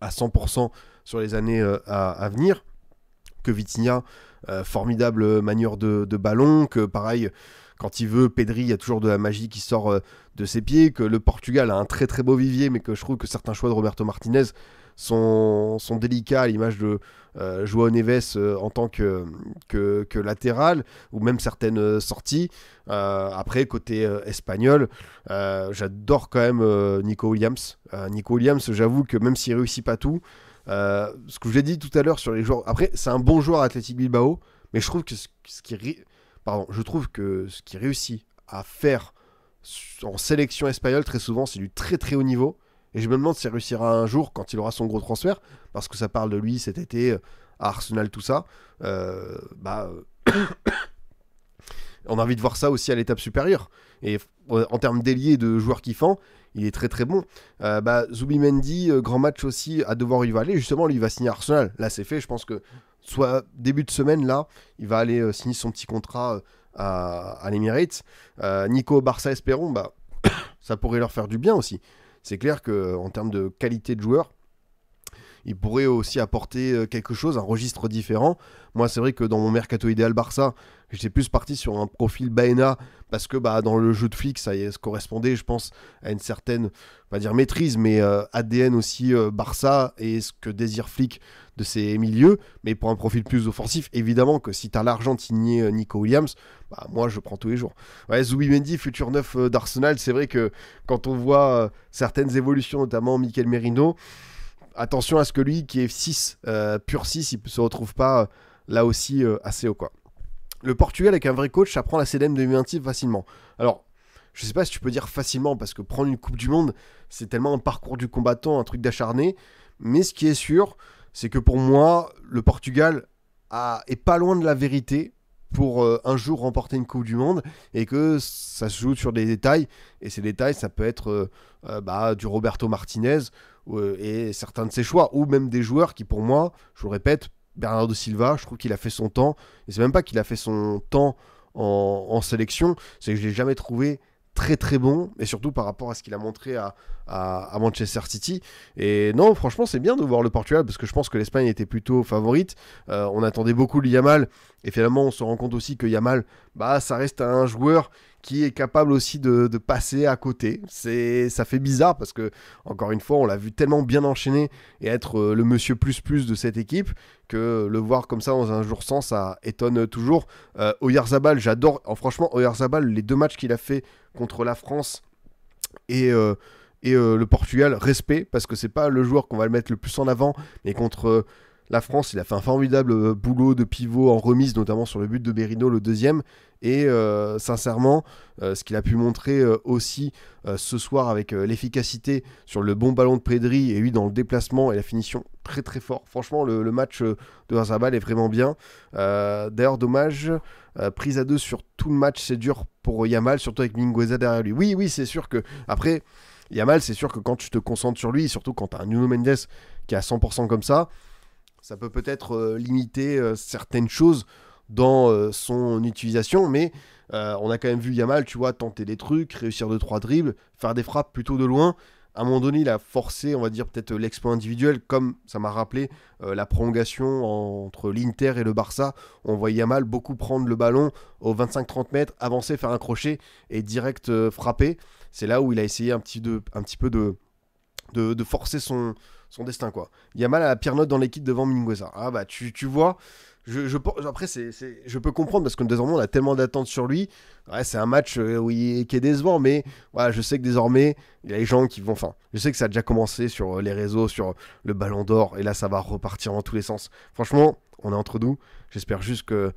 à 100% sur les années à venir, que Vitinha, formidable manière de ballon, que pareil, quand il veut, Pedri, il y a toujours de la magie qui sort de ses pieds, que le Portugal a un très très beau vivier, mais que je trouve que certains choix de Roberto Martinez sont délicats, à l'image de João Neves en tant que latéral, ou même certaines sorties. Après, côté espagnol, j'adore quand même Nico Williams. Nico Williams, j'avoue que même s'il réussit pas tout, ce que je vous ai dit tout à l'heure sur les joueurs. Après, c'est un bon joueur Athletic Bilbao, mais je trouve que je trouve que ce qu'il réussit à faire en sélection espagnole très souvent, c'est du très très haut niveau. Et je me demande s'il réussira un jour quand il aura son gros transfert, parce que ça parle de lui cet été à Arsenal, tout ça. On a envie de voir ça aussi à l'étape supérieure. Et en termes d'ailier de joueurs kiffants, il est très très bon. Zubimendi, grand match aussi, à devoir où il va aller. Justement, lui, il va signer Arsenal. Là, c'est fait. Je pense que soit début de semaine, là, il va aller signer son petit contrat à l'Emirates. Nico Barça, espérons, ça pourrait leur faire du bien aussi. C'est clair qu'en termes de qualité de joueur, il pourrait aussi apporter quelque chose, un registre différent. Moi, c'est vrai que dans mon mercato idéal Barça, j'étais plus parti sur un profil Baena, parce que dans le jeu de Flick, ça correspondait, je pense, à une certaine, on va dire maîtrise, mais ADN aussi Barça, et ce que désire Flick de ses milieux. Mais pour un profil plus offensif, évidemment que si tu as l'argent de signer Nico Williams, moi, je prends tous les jours. Ouais, Zubimendi, futur neuf d'Arsenal, c'est vrai que quand on voit certaines évolutions, notamment Mikel Merino, attention à ce que lui, qui est 6, pur 6, il ne se retrouve pas là aussi assez haut, quoi. Le Portugal, avec un vrai coach, ça prend la CDM 2026 facilement. Alors, je sais pas si tu peux dire facilement, parce que prendre une Coupe du Monde, c'est tellement un parcours du combattant, un truc d'acharné. Mais ce qui est sûr, c'est que pour moi, le Portugal est pas loin de la vérité pour un jour remporter une Coupe du Monde, et que ça se joue sur des détails. Et ces détails, ça peut être du Roberto Martinez et certains de ses choix, ou même des joueurs qui, pour moi, je le répète, Bernardo Silva, je trouve qu'il a fait son temps, et c'est même pas qu'il a fait son temps en sélection, c'est que je l'ai jamais trouvé très très bon, et surtout par rapport à ce qu'il a montré à Manchester City. Et non, franchement, c'est bien de voir le Portugal, parce que je pense que l'Espagne était plutôt favorite. On attendait beaucoup le Yamal, et finalement, on se rend compte aussi que Yamal, ça reste un joueur qui est capable aussi de passer à côté. Ça fait bizarre, parce que, encore une fois, on l'a vu tellement bien enchaîner et être le monsieur plus plus de cette équipe, que le voir comme ça dans un jour sans, ça étonne toujours. Oyarzabal, j'adore. Franchement, Oyarzabal, les 2 matchs qu'il a fait contre la France et le Portugal, respect, parce que c'est pas le joueur qu'on va le mettre le plus en avant, mais contre la France, il a fait un formidable boulot de pivot en remise, notamment sur le but de Berino, le deuxième. Et sincèrement, ce qu'il a pu montrer aussi ce soir avec l'efficacité sur le bon ballon de Pedri et lui dans le déplacement et la finition, très très fort. Franchement, le match de Oyarzabal est vraiment bien. D'ailleurs, dommage, prise à 2 sur tout le match, c'est dur pour Yamal, surtout avec Mingueza derrière lui. Oui, c'est sûr que après, Yamal, c'est sûr que quand tu te concentres sur lui, surtout quand tu as un Nuno Mendes qui est à 100% comme ça peut peut-être limiter certaines choses dans son utilisation, mais on a quand même vu Yamal, tu vois, tenter des trucs, réussir 2-3 dribbles, faire des frappes plutôt de loin. À un moment donné, il a forcé, on va dire, peut-être l'exploit individuel, comme ça m'a rappelé la prolongation entre l'Inter et le Barça. On voit Yamal beaucoup prendre le ballon aux 25-30 mètres, avancer, faire un crochet et direct frapper. C'est là où il a essayé un petit peu de forcer son destin, quoi. Yamal a la pire note dans l'équipe devant Mingueza. Ah bah tu vois, après je peux comprendre, parce que désormais on a tellement d'attentes sur lui. Ouais, c'est un match qui est décevant, mais voilà, je sais que désormais il y a les gens qui vont, enfin, je sais que ça a déjà commencé sur les réseaux, sur le Ballon d'Or, et là ça va repartir dans tous les sens. Franchement, on est entre nous. J'espère juste que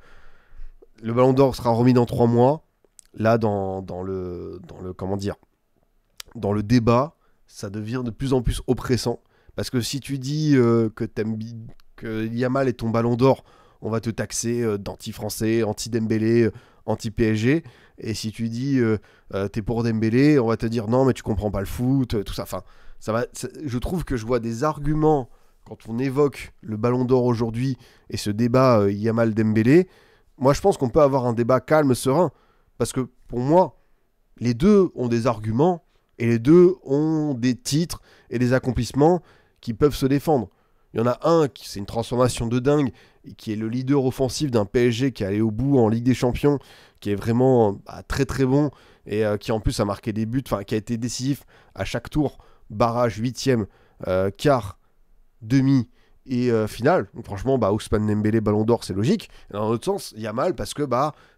le Ballon d'Or sera remis dans 3 mois. Là, dans le comment dire, dans le débat, ça devient de plus en plus oppressant. Parce que si tu dis que Yamal est ton ballon d'or, on va te taxer d'anti-français, anti-Dembélé, anti-PSG. Et si tu dis t'es pour Dembélé, on va te dire non, mais tu comprends pas le foot, tout ça. Enfin, je trouve que je vois des arguments quand on évoque le ballon d'or aujourd'hui et ce débat Yamal-Dembélé. Moi, je pense qu'on peut avoir un débat calme, serein. Parce que pour moi, les deux ont des arguments et les deux ont des titres et des accomplissements qui peuvent se défendre. Il y en a un qui c'est une transformation de dingue, et qui est le leader offensif d'un PSG qui est allé au bout en Ligue des Champions, qui est vraiment très très bon, et qui en plus a marqué des buts, qui a été décisif à chaque tour, barrage, huitième, quart, demi et finale. Donc franchement, Ousmane Dembélé, Ballon d'Or, c'est logique. Et dans l'autre sens, Yamal, parce que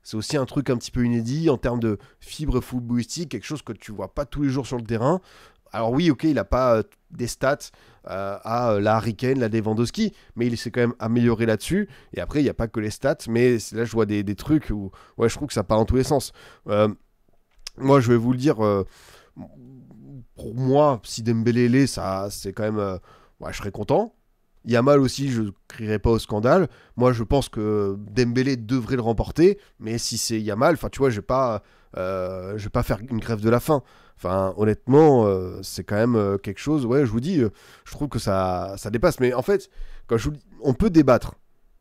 c'est aussi un truc un petit peu inédit en termes de fibre footballistique, quelque chose que tu vois pas tous les jours sur le terrain. Alors oui, ok, il n'a pas des stats à la Harry Kane, la Lewandowski, mais il s'est quand même amélioré là-dessus. Et après, il n'y a pas que les stats, mais là, je vois des trucs où ouais, je trouve que ça part dans tous les sens. Moi, je vais vous le dire, pour moi, si Dembélé l'est, ça, c'est quand même... je serais content. Yamal aussi, je ne crierai pas au scandale. Moi, je pense que Dembélé devrait le remporter, mais si c'est Yamal, tu vois, je vais pas faire une grève de la faim. Enfin, honnêtement, c'est quand même quelque chose. Ouais, je vous dis, je trouve que ça dépasse. Mais en fait, on peut débattre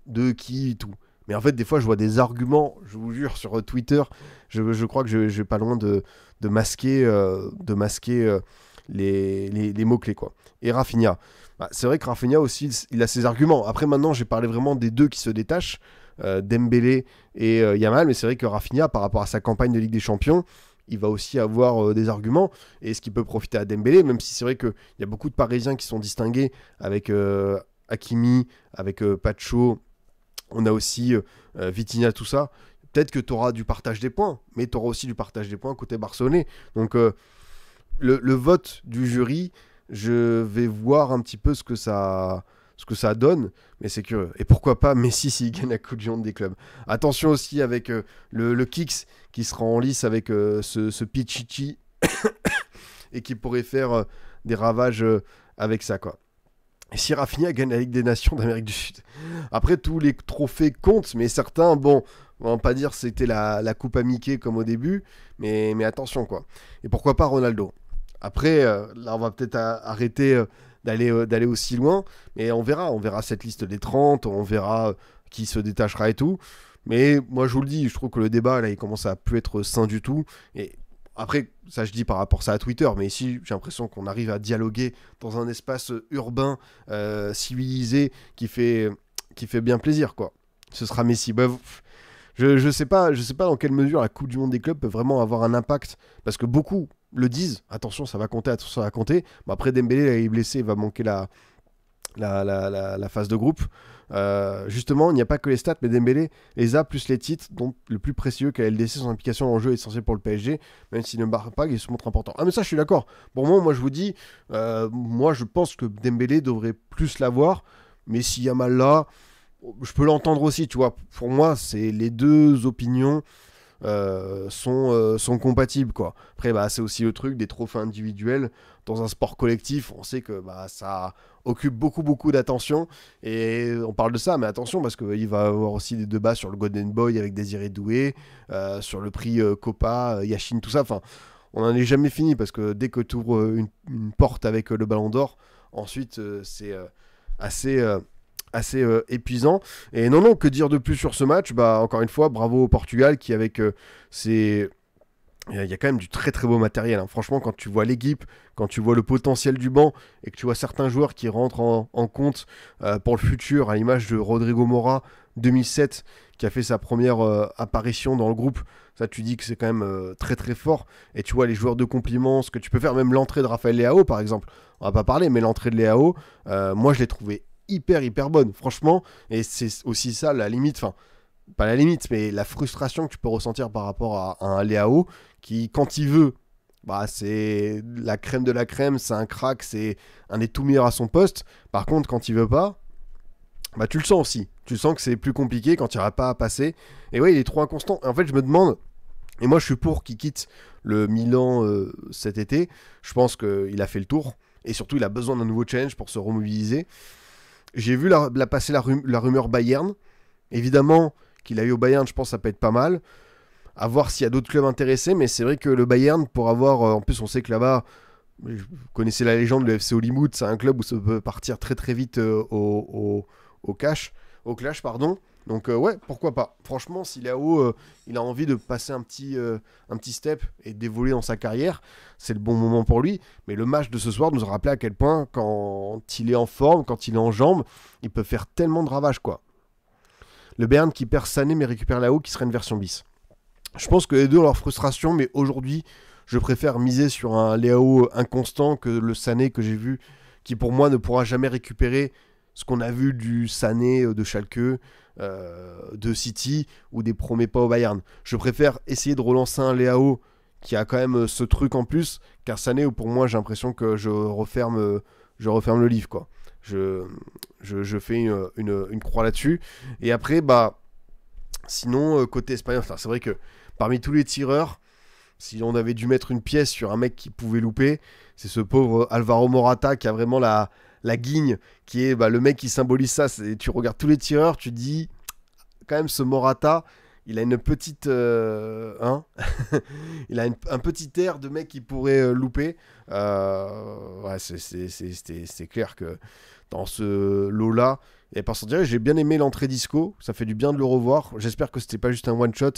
de qui tout. Mais en fait, des fois, je vois des arguments, je vous jure, sur Twitter. Je crois que je vais pas loin de masquer, les mots-clés, quoi. Et Rafinha. C'est vrai que Rafinha aussi, il a ses arguments. Après, maintenant, j'ai parlé vraiment des deux qui se détachent, Dembélé et Yamal. Mais c'est vrai que Rafinha, par rapport à sa campagne de Ligue des Champions, il va aussi avoir des arguments. Et ce qui peut profiter à Dembélé, même si c'est vrai qu'il y a beaucoup de Parisiens qui sont distingués avec Hakimi, avec Pacho. On a aussi Vitinha, tout ça. Peut-être que tu auras du partage des points, mais tu auras aussi du partage des points côté barcelonais. Donc, le vote du jury, je vais voir un petit peu ce que ça donne, mais c'est curieux. Et pourquoi pas Messi s'il gagne la Coupe du Monde des clubs. Attention aussi avec le Kicks qui sera en lice avec ce Pichichi et qui pourrait faire des ravages avec ça, quoi. Et si Rafinha gagne la Ligue des Nations d'Amérique du Sud. Après, tous les trophées comptent, mais certains, bon, on va pas dire que c'était la coupe à Mickey comme au début, mais attention, quoi. Et pourquoi pas Ronaldo. Après, là, on va peut-être arrêter d'aller aussi loin, mais on verra cette liste des 30, on verra qui se détachera et tout. Mais moi, je vous le dis, je trouve que le débat, là, il commence à plus être sain du tout. Et Après, ça je dis par rapport à ça à Twitter, mais ici j'ai l'impression qu'on arrive à dialoguer dans un espace urbain, civilisé, qui fait bien plaisir, quoi. Ce sera Messi. Bah, je sais pas dans quelle mesure la Coupe du Monde des clubs peut vraiment avoir un impact, parce que beaucoup le disent, attention ça va compter, attention ça va compter. Bon, après Dembélé là, il est blessé, il va manquer la phase de groupe. Justement, il n'y a pas que les stats, mais Dembélé les a plus les titres, dont le plus précieux qu'à LDC, son implication dans le jeu est essentielle pour le PSG, même s'il ne marque pas, il se montre important. Ah mais ça je suis d'accord. Pour moi je vous dis, moi je pense que Dembélé devrait plus l'avoir, mais s'il y a mal là, je peux l'entendre aussi, tu vois. Pour moi, c'est les deux opinions sont compatibles, quoi. Après, bah, c'est aussi le truc des trophées individuels. Dans un sport collectif, on sait que bah, ça occupe beaucoup d'attention. Et on parle de ça, mais attention, parce qu'il va y avoir aussi des débats sur le Golden Boy avec Désiré Doué, sur le prix Copa, Yachine, tout ça. Enfin, on n'en est jamais fini, parce que dès que tu ouvres une porte avec le Ballon d'Or, ensuite, c'est assez... assez épuisant. Et non, que dire de plus sur ce match? Bah, encore une fois, bravo au Portugal qui, avec ses. Il y a quand même du très très beau matériel, hein. Franchement, quand tu vois l'équipe, quand tu vois le potentiel du banc et que tu vois certains joueurs qui rentrent en compte pour le futur, à l'image de Rodrigo Mora 2007 qui a fait sa première apparition dans le groupe, ça tu dis que c'est quand même très très fort. Et tu vois les joueurs de compliments, ce que tu peux faire, même l'entrée de Raphaël Leao par exemple, on va pas parler, mais l'entrée de Leao, moi je l'ai trouvé hyper bonne, franchement. Et c'est aussi ça la limite, enfin pas la limite, mais la frustration que tu peux ressentir par rapport à un Leao qui, quand il veut, bah, c'est la crème de la crème, c'est un crack, c'est un des tout meilleurs à son poste. Par contre, quand il veut pas, bah, tu le sens aussi. Tu sens que c'est plus compliqué quand il n'y aura pas à passer. Et ouais, il est trop inconstant. Et en fait, je me demande, et moi je suis pour qu'il quitte le Milan cet été. Je pense qu'il a fait le tour. Et surtout, il a besoin d'un nouveau challenge pour se remobiliser. J'ai vu passer la rumeur Bayern. Évidemment qu'il a eu au Bayern, je pense que ça peut être pas mal. À voir s'il y a d'autres clubs intéressés, mais c'est vrai que le Bayern, pour avoir... en plus, on sait que là-bas, vous connaissez la légende, le FC Hollywood, c'est un club où ça peut partir très très vite au clash, pardon. Donc ouais, pourquoi pas. Franchement, si Léo, il a envie de passer un petit step et d'évoluer dans sa carrière, c'est le bon moment pour lui. Mais le match de ce soir nous a rappelé à quel point, quand il est en forme, quand il est en jambes, il peut faire tellement de ravages, quoi. Le Bayern qui perd Sané mais récupère Léo, qui serait une version bis. Je pense que les deux ont leur frustration, mais aujourd'hui, je préfère miser sur un Léo inconstant que le Sané que j'ai vu, qui pour moi ne pourra jamais récupérer ce qu'on a vu du Sané de Schalke, de City ou des premiers pas au Bayern. Je préfère essayer de relancer un Léo qui a quand même ce truc en plus, qu'un Sané où pour moi j'ai l'impression que je referme le livre, quoi. Je fais une croix là-dessus. Et après, bah, sinon, côté espagnol, c'est vrai que parmi tous les tireurs, si on avait dû mettre une pièce sur un mec qui pouvait louper, c'est ce pauvre Alvaro Morata qui a vraiment la guigne, qui est bah, le mec qui symbolise ça. Tu regardes tous les tireurs, tu te dis, quand même, ce Morata, il a une petite... il a un petit air de mec qui pourrait louper. Ouais, c'est clair que dans ce lot-là, et par son direct, j'ai bien aimé l'entrée disco. Ça fait du bien de le revoir. J'espère que c'était pas juste un one-shot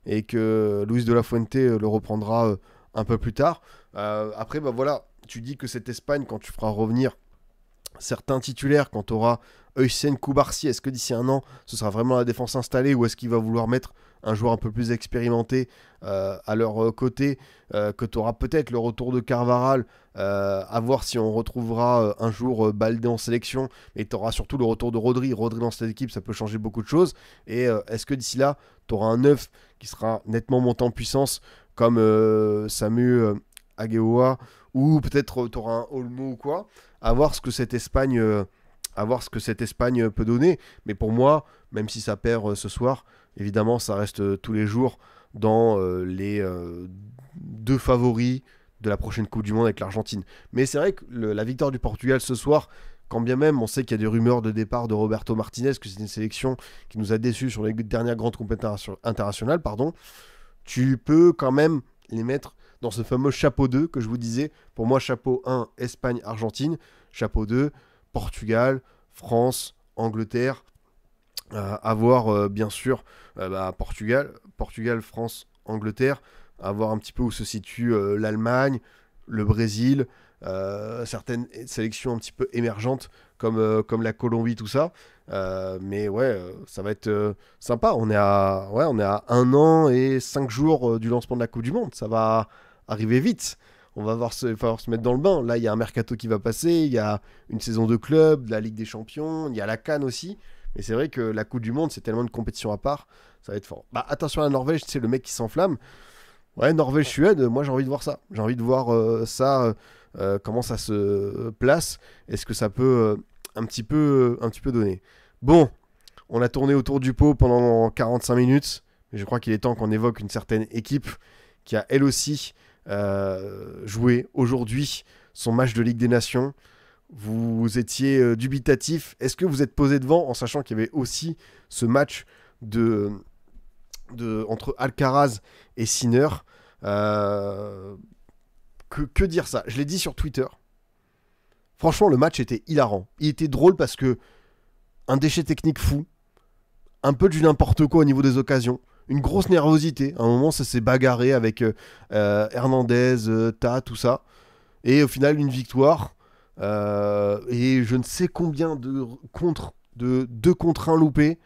et que Luis de la Fuente le reprendra un peu plus tard. Après, bah voilà, tu dis que cette Espagne, quand tu feras revenir certains titulaires, quand tu auras Heusen Koubarsi, est-ce que d'ici un an, ce sera vraiment la défense installée ou est-ce qu'il va vouloir mettre un joueur un peu plus expérimenté à leur côté, que tu auras peut-être le retour de Carvaral, à voir si on retrouvera un jour Baldé en sélection, et tu auras surtout le retour de Rodri dans cette équipe, ça peut changer beaucoup de choses. Et est-ce que d'ici là, tu auras un 9 qui sera nettement monté en puissance, comme Samu Agueoa, ou peut-être tu auras un Olmo ou quoi, à voir ce que cette Espagne peut donner. Mais pour moi, même si ça perd ce soir, évidemment, ça reste tous les jours dans les deux favoris de la prochaine Coupe du Monde avec l'Argentine. Mais c'est vrai que la victoire du Portugal ce soir, quand bien même on sait qu'il y a des rumeurs de départ de Roberto Martinez, que c'est une sélection qui nous a déçus sur les dernières grandes compétitions internationales, tu peux quand même les mettre dans ce fameux chapeau 2 que je vous disais. Pour moi, chapeau 1, Espagne, Argentine. Chapeau 2, Portugal, France, Angleterre. À voir, bien sûr, Portugal, France, Angleterre. à voir un petit peu où se situe l'Allemagne, le Brésil, certaines sélections un petit peu émergentes comme la Colombie, tout ça. Mais ouais, ça va être sympa. On est à 1 an et 5 jours du lancement de la Coupe du Monde. Ça va arriver vite. Il va falloir se mettre dans le bain. Là, il y a un mercato qui va passer. Il y a une saison de club, de la Ligue des Champions. Il y a la CAN aussi. Mais c'est vrai que la Coupe du Monde, c'est tellement une compétition à part. Ça va être fort. Bah, attention à la Norvège, c'est le mec qui s'enflamme. Ouais, Norvège-Suède, moi j'ai envie de voir ça. J'ai envie de voir comment ça se place. Est-ce que ça peut un petit peu donner. Bon, on a tourné autour du pot pendant 45 minutes. Mais je crois qu'il est temps qu'on évoque une certaine équipe qui a elle aussi joué aujourd'hui son match de Ligue des Nations. Vous étiez dubitatif. Est-ce que vous êtes posé devant en sachant qu'il y avait aussi ce match entre Alcaraz et Sinner? Que dire ça? Je l'ai dit sur Twitter. Franchement, le match était hilarant. Il était drôle parce que un déchet technique fou, un peu du n'importe quoi au niveau des occasions, une grosse nervosité. À un moment, ça s'est bagarré avec Hernandez, Ta, tout ça. Et au final, une victoire. Et je ne sais combien de 2 contre 1 loupés.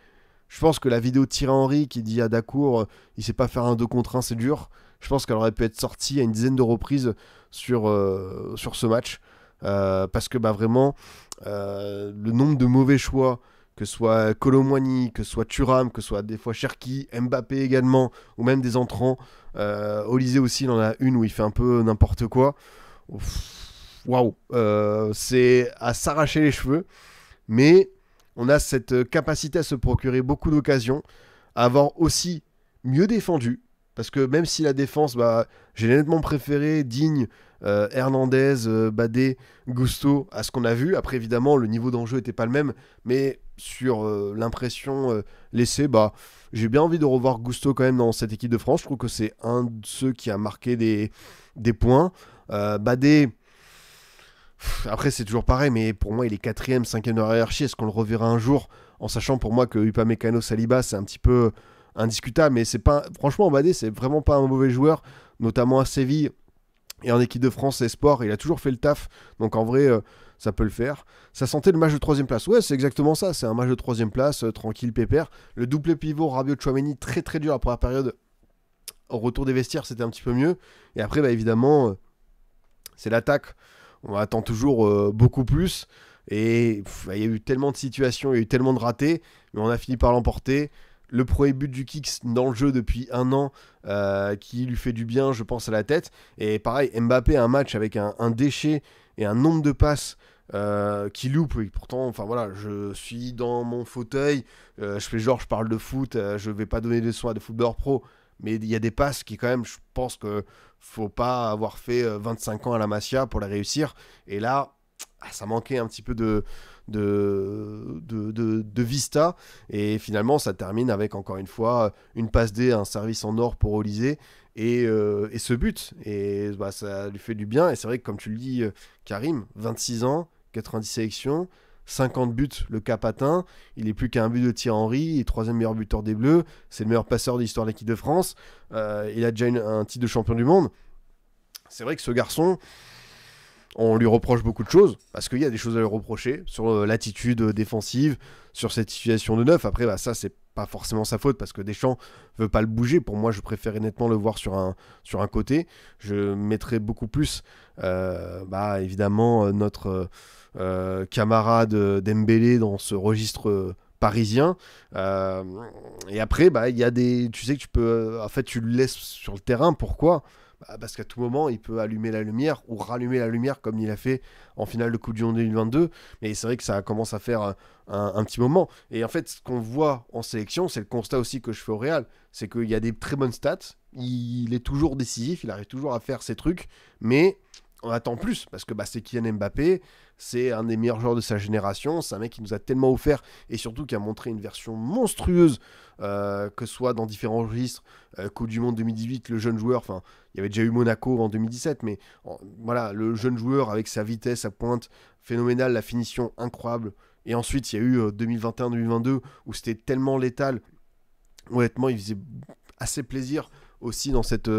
Je pense que la vidéo de Thierry Henry qui dit à Dacour, il sait pas faire un 2 contre 1, c'est dur. Je pense qu'elle aurait pu être sortie à une dizaine de reprises sur ce match. Parce que vraiment, le nombre de mauvais choix, que ce soit Colomboigny, que ce soit Thuram, que ce soit des fois Cherki, Mbappé également, ou même des entrants. Olysée aussi, il en a une où il fait un peu n'importe quoi. Waouh, c'est à s'arracher les cheveux. Mais on a cette capacité à se procurer beaucoup d'occasions, à avoir aussi mieux défendu. Parce que même si la défense, j'ai nettement préféré Digne, Hernandez, Badé, Gusto à ce qu'on a vu. Après, évidemment, le niveau d'enjeu n'était pas le même. Mais sur l'impression laissée, j'ai bien envie de revoir Gusto quand même dans cette équipe de France. Je trouve que c'est un de ceux qui a marqué des points. Badé, après, c'est toujours pareil, mais pour moi, il est 4ème, 5ème de la hiérarchie. Est-ce qu'on le reverra un jour? En sachant pour moi que Upamecano Saliba, c'est un petit peu indiscutable. Mais c'est pas. Franchement, Badé, c'est vraiment pas un mauvais joueur, notamment à Séville et en équipe de France Espoir. Il a toujours fait le taf. Donc en vrai, ça peut le faire. Ça sentait le match de 3ème place. Ouais, c'est exactement ça. C'est un match de 3ème place, tranquille, pépère. Le double pivot Rabiot-Tchouaméni, très très dur la première période. Au retour des vestiaires, c'était un petit peu mieux. Et après, évidemment, c'est l'attaque. On attend toujours beaucoup plus. Et il y a eu tellement de situations, il y a eu tellement de ratés, mais on a fini par l'emporter. Le premier but du Kicks dans le jeu depuis 1 an qui lui fait du bien, je pense, à la tête. Et pareil, Mbappé a un match avec un déchet et un nombre de passes qui loupe. Et pourtant, enfin voilà, je suis dans mon fauteuil, je fais genre, je parle de foot, je vais pas donner des leçons à des footballeurs pro. Mais il y a des passes qui, quand même, je pense que faut pas avoir fait 25 ans à la Masia pour les réussir. Et là, ça manquait un petit peu de vista. Et finalement, ça termine avec, encore une fois, une passe D, un service en or pour Olysée. Et ce but. Et ça lui fait du bien. Et c'est vrai que, comme tu le dis, Karim, 26 ans, 90 sélections, 50 buts, le cap atteint. Il est plus qu'à un but de Thierry Henry, il est 3ème meilleur buteur des Bleus. C'est le meilleur passeur de l'histoire de l'équipe de France. Il a déjà un titre de champion du monde. C'est vrai que ce garçon, on lui reproche beaucoup de choses, parce qu'il y a des choses à lui reprocher sur l'attitude défensive, sur cette situation de neuf. Après, ça, c'est pas forcément sa faute, parce que Deschamps veut pas le bouger. Pour moi, je préférais nettement le voir sur un côté. Je mettrais beaucoup plus, évidemment, notre camarade Dembélé dans ce registre parisien. Et après, il y a des... Tu sais que tu peux... En fait, tu le laisses sur le terrain. Pourquoi? Parce qu'à tout moment, il peut allumer la lumière ou rallumer la lumière comme il a fait en finale de Coupe du Monde 2022. Mais c'est vrai que ça commence à faire un petit moment. Et en fait, ce qu'on voit en sélection, c'est le constat aussi que je fais au Real. C'est qu'il y a des très bonnes stats. Il est toujours décisif. Il arrive toujours à faire ses trucs. Mais on attend plus. Parce que c'est Kylian Mbappé. C'est un des meilleurs joueurs de sa génération. C'est un mec qui nous a tellement offert. Et surtout qui a montré une version monstrueuse. Que ce soit dans différents registres. Coupe du Monde 2018, le jeune joueur. Enfin, il y avait déjà eu Monaco en 2017, mais voilà, le jeune joueur avec sa vitesse, sa pointe phénoménale, la finition incroyable. Et ensuite, il y a eu 2021-2022 où c'était tellement létal. Honnêtement, il faisait assez plaisir aussi dans cette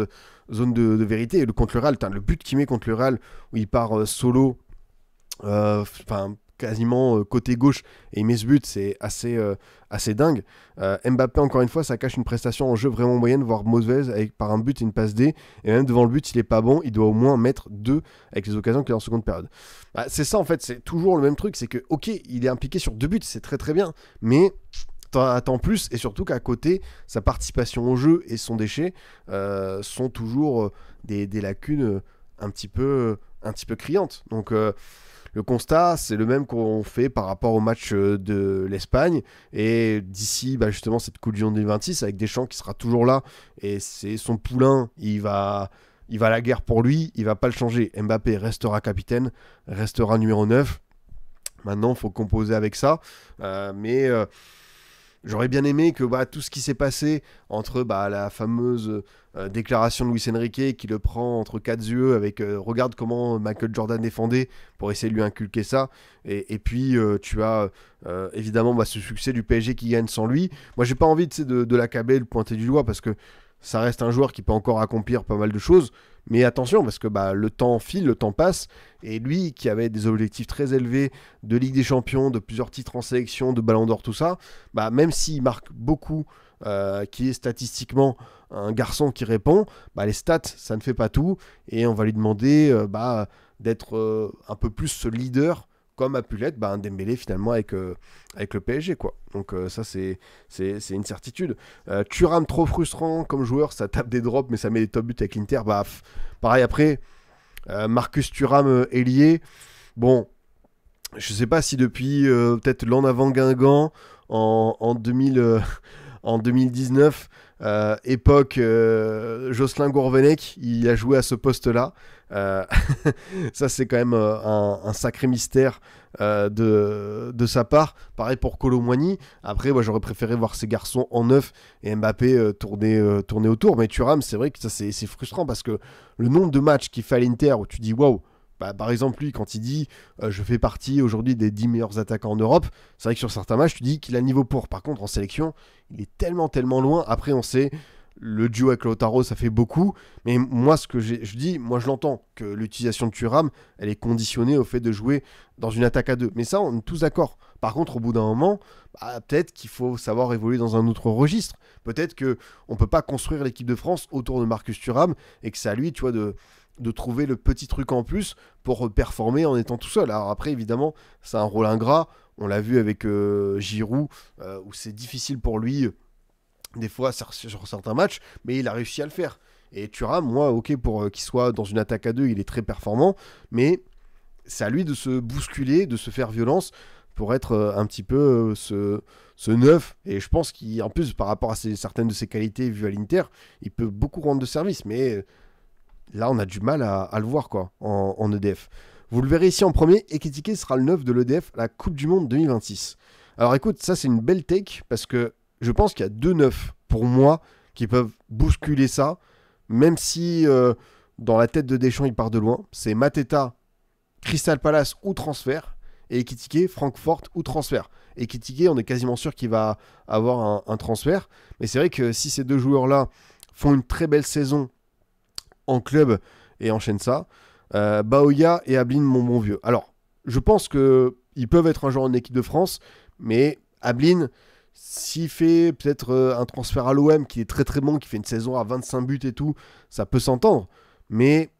zone de vérité. Et contre le Real, le but qu'il met contre le Real, où il part solo, quasiment côté gauche, et il met ce but, c'est assez dingue. Mbappé, encore une fois, ça cache une prestation en jeu vraiment moyenne, voire mauvaise, par un but et une passe D, et même devant le but, il est pas bon, il doit au moins mettre 2 avec les occasions qu'il a en seconde période. C'est ça, en fait, c'est toujours le même truc, c'est que, ok, il est impliqué sur 2 buts, c'est très très bien, mais t'attends plus, et surtout qu'à côté, sa participation au jeu et son déchet sont toujours des lacunes un petit peu criantes. Donc le constat, c'est le même qu'on fait par rapport au match de l'Espagne, et d'ici justement cette Coupe du Monde 2026 avec Deschamps qui sera toujours là, et c'est son poulain, il va à la guerre pour lui, il va pas le changer. Mbappé restera capitaine, restera numéro 9. Maintenant, il faut composer avec ça, mais j'aurais bien aimé que tout ce qui s'est passé entre la fameuse déclaration de Luis Enrique qui le prend entre 4 yeux avec regarde comment Michael Jordan défendait pour essayer de lui inculquer ça, et puis tu as évidemment ce succès du PSG qui gagne sans lui. Moi j'ai pas envie de l'accabler, de le pointer du doigt, parce que ça reste un joueur qui peut encore accomplir pas mal de choses, mais attention, parce que le temps file, le temps passe, et lui qui avait des objectifs très élevés de Ligue des Champions, de plusieurs titres en sélection, de Ballon d'Or, tout ça, même s'il marque beaucoup, qui est statistiquement un garçon qui répond, les stats ça ne fait pas tout, et on va lui demander d'être un peu plus ce leader, comme a pu l'être un Dembélé finalement avec le PSG, quoi. Donc ça c'est une certitude. Thuram trop frustrant comme joueur, ça tape des drops mais ça met des top buts avec l'Inter. Pareil après, Marcus Thuram ailier, bon, je sais pas si depuis peut-être l'an avant Guingamp en 2019, époque Jocelyn Gourvenec, il a joué à ce poste-là. Ça c'est quand même un sacré mystère de sa part. Pareil pour Kolo Muani. Après moi j'aurais préféré voir ces garçons en neuf et Mbappé tourner autour, mais Thuram c'est vrai que ça c'est frustrant, parce que le nombre de matchs qu'il fait à l'Inter où tu dis waouh. Par exemple, lui, quand il dit je fais partie aujourd'hui des 10 meilleurs attaquants en Europe, c'est vrai que sur certains matchs, tu dis qu'il a le niveau pour. Par contre, en sélection, il est tellement loin. Après, on sait, le duo avec Lautaro, ça fait beaucoup. Mais moi, ce que je dis, moi, je l'entends, que l'utilisation de Thuram, elle est conditionnée au fait de jouer dans une attaque à 2. Mais ça, on est tous d'accord. Par contre, au bout d'un moment, peut-être qu'il faut savoir évoluer dans un autre registre. Peut-être qu'on ne peut pas construire l'équipe de France autour de Marcus Thuram, et que c'est à lui, tu vois, de trouver le petit truc en plus pour performer en étant tout seul. Alors après, évidemment, c'est un rôle ingrat. On l'a vu avec Giroud, où c'est difficile pour lui, des fois, sur certains matchs, mais il a réussi à le faire. Et Thuram, moi, ok, pour qu'il soit dans une attaque à 2, il est très performant, mais c'est à lui de se bousculer, de se faire violence, pour être un petit peu ce neuf. Et je pense qu'en plus, par rapport à certaines de ses qualités vues à l'Inter, il peut beaucoup rendre de service, mais là, on a du mal à le voir, quoi, en EDF. Vous le verrez ici en premier, Ekitike sera le 9 de l'EDF à la Coupe du Monde 2026. Alors écoute, ça c'est une belle take, parce que je pense qu'il y a 2 neufs, pour moi, qui peuvent bousculer ça, même si dans la tête de Deschamps, il part de loin. C'est Mateta, Crystal Palace ou transfert, et Ekitike, Francfort ou transfert. Ekitike, on est quasiment sûr qu'il va avoir un transfert, mais c'est vrai que si ces 2 joueurs-là font une très belle saison en club et enchaînent ça, Baoya et Ablin, mon bon vieux. Alors, je pense qu'ils peuvent être un joueur en équipe de France, mais Ablin, s'il fait peut-être un transfert à l'OM qui est très très bon, qui fait une saison à 25 buts et tout, ça peut s'entendre. Mais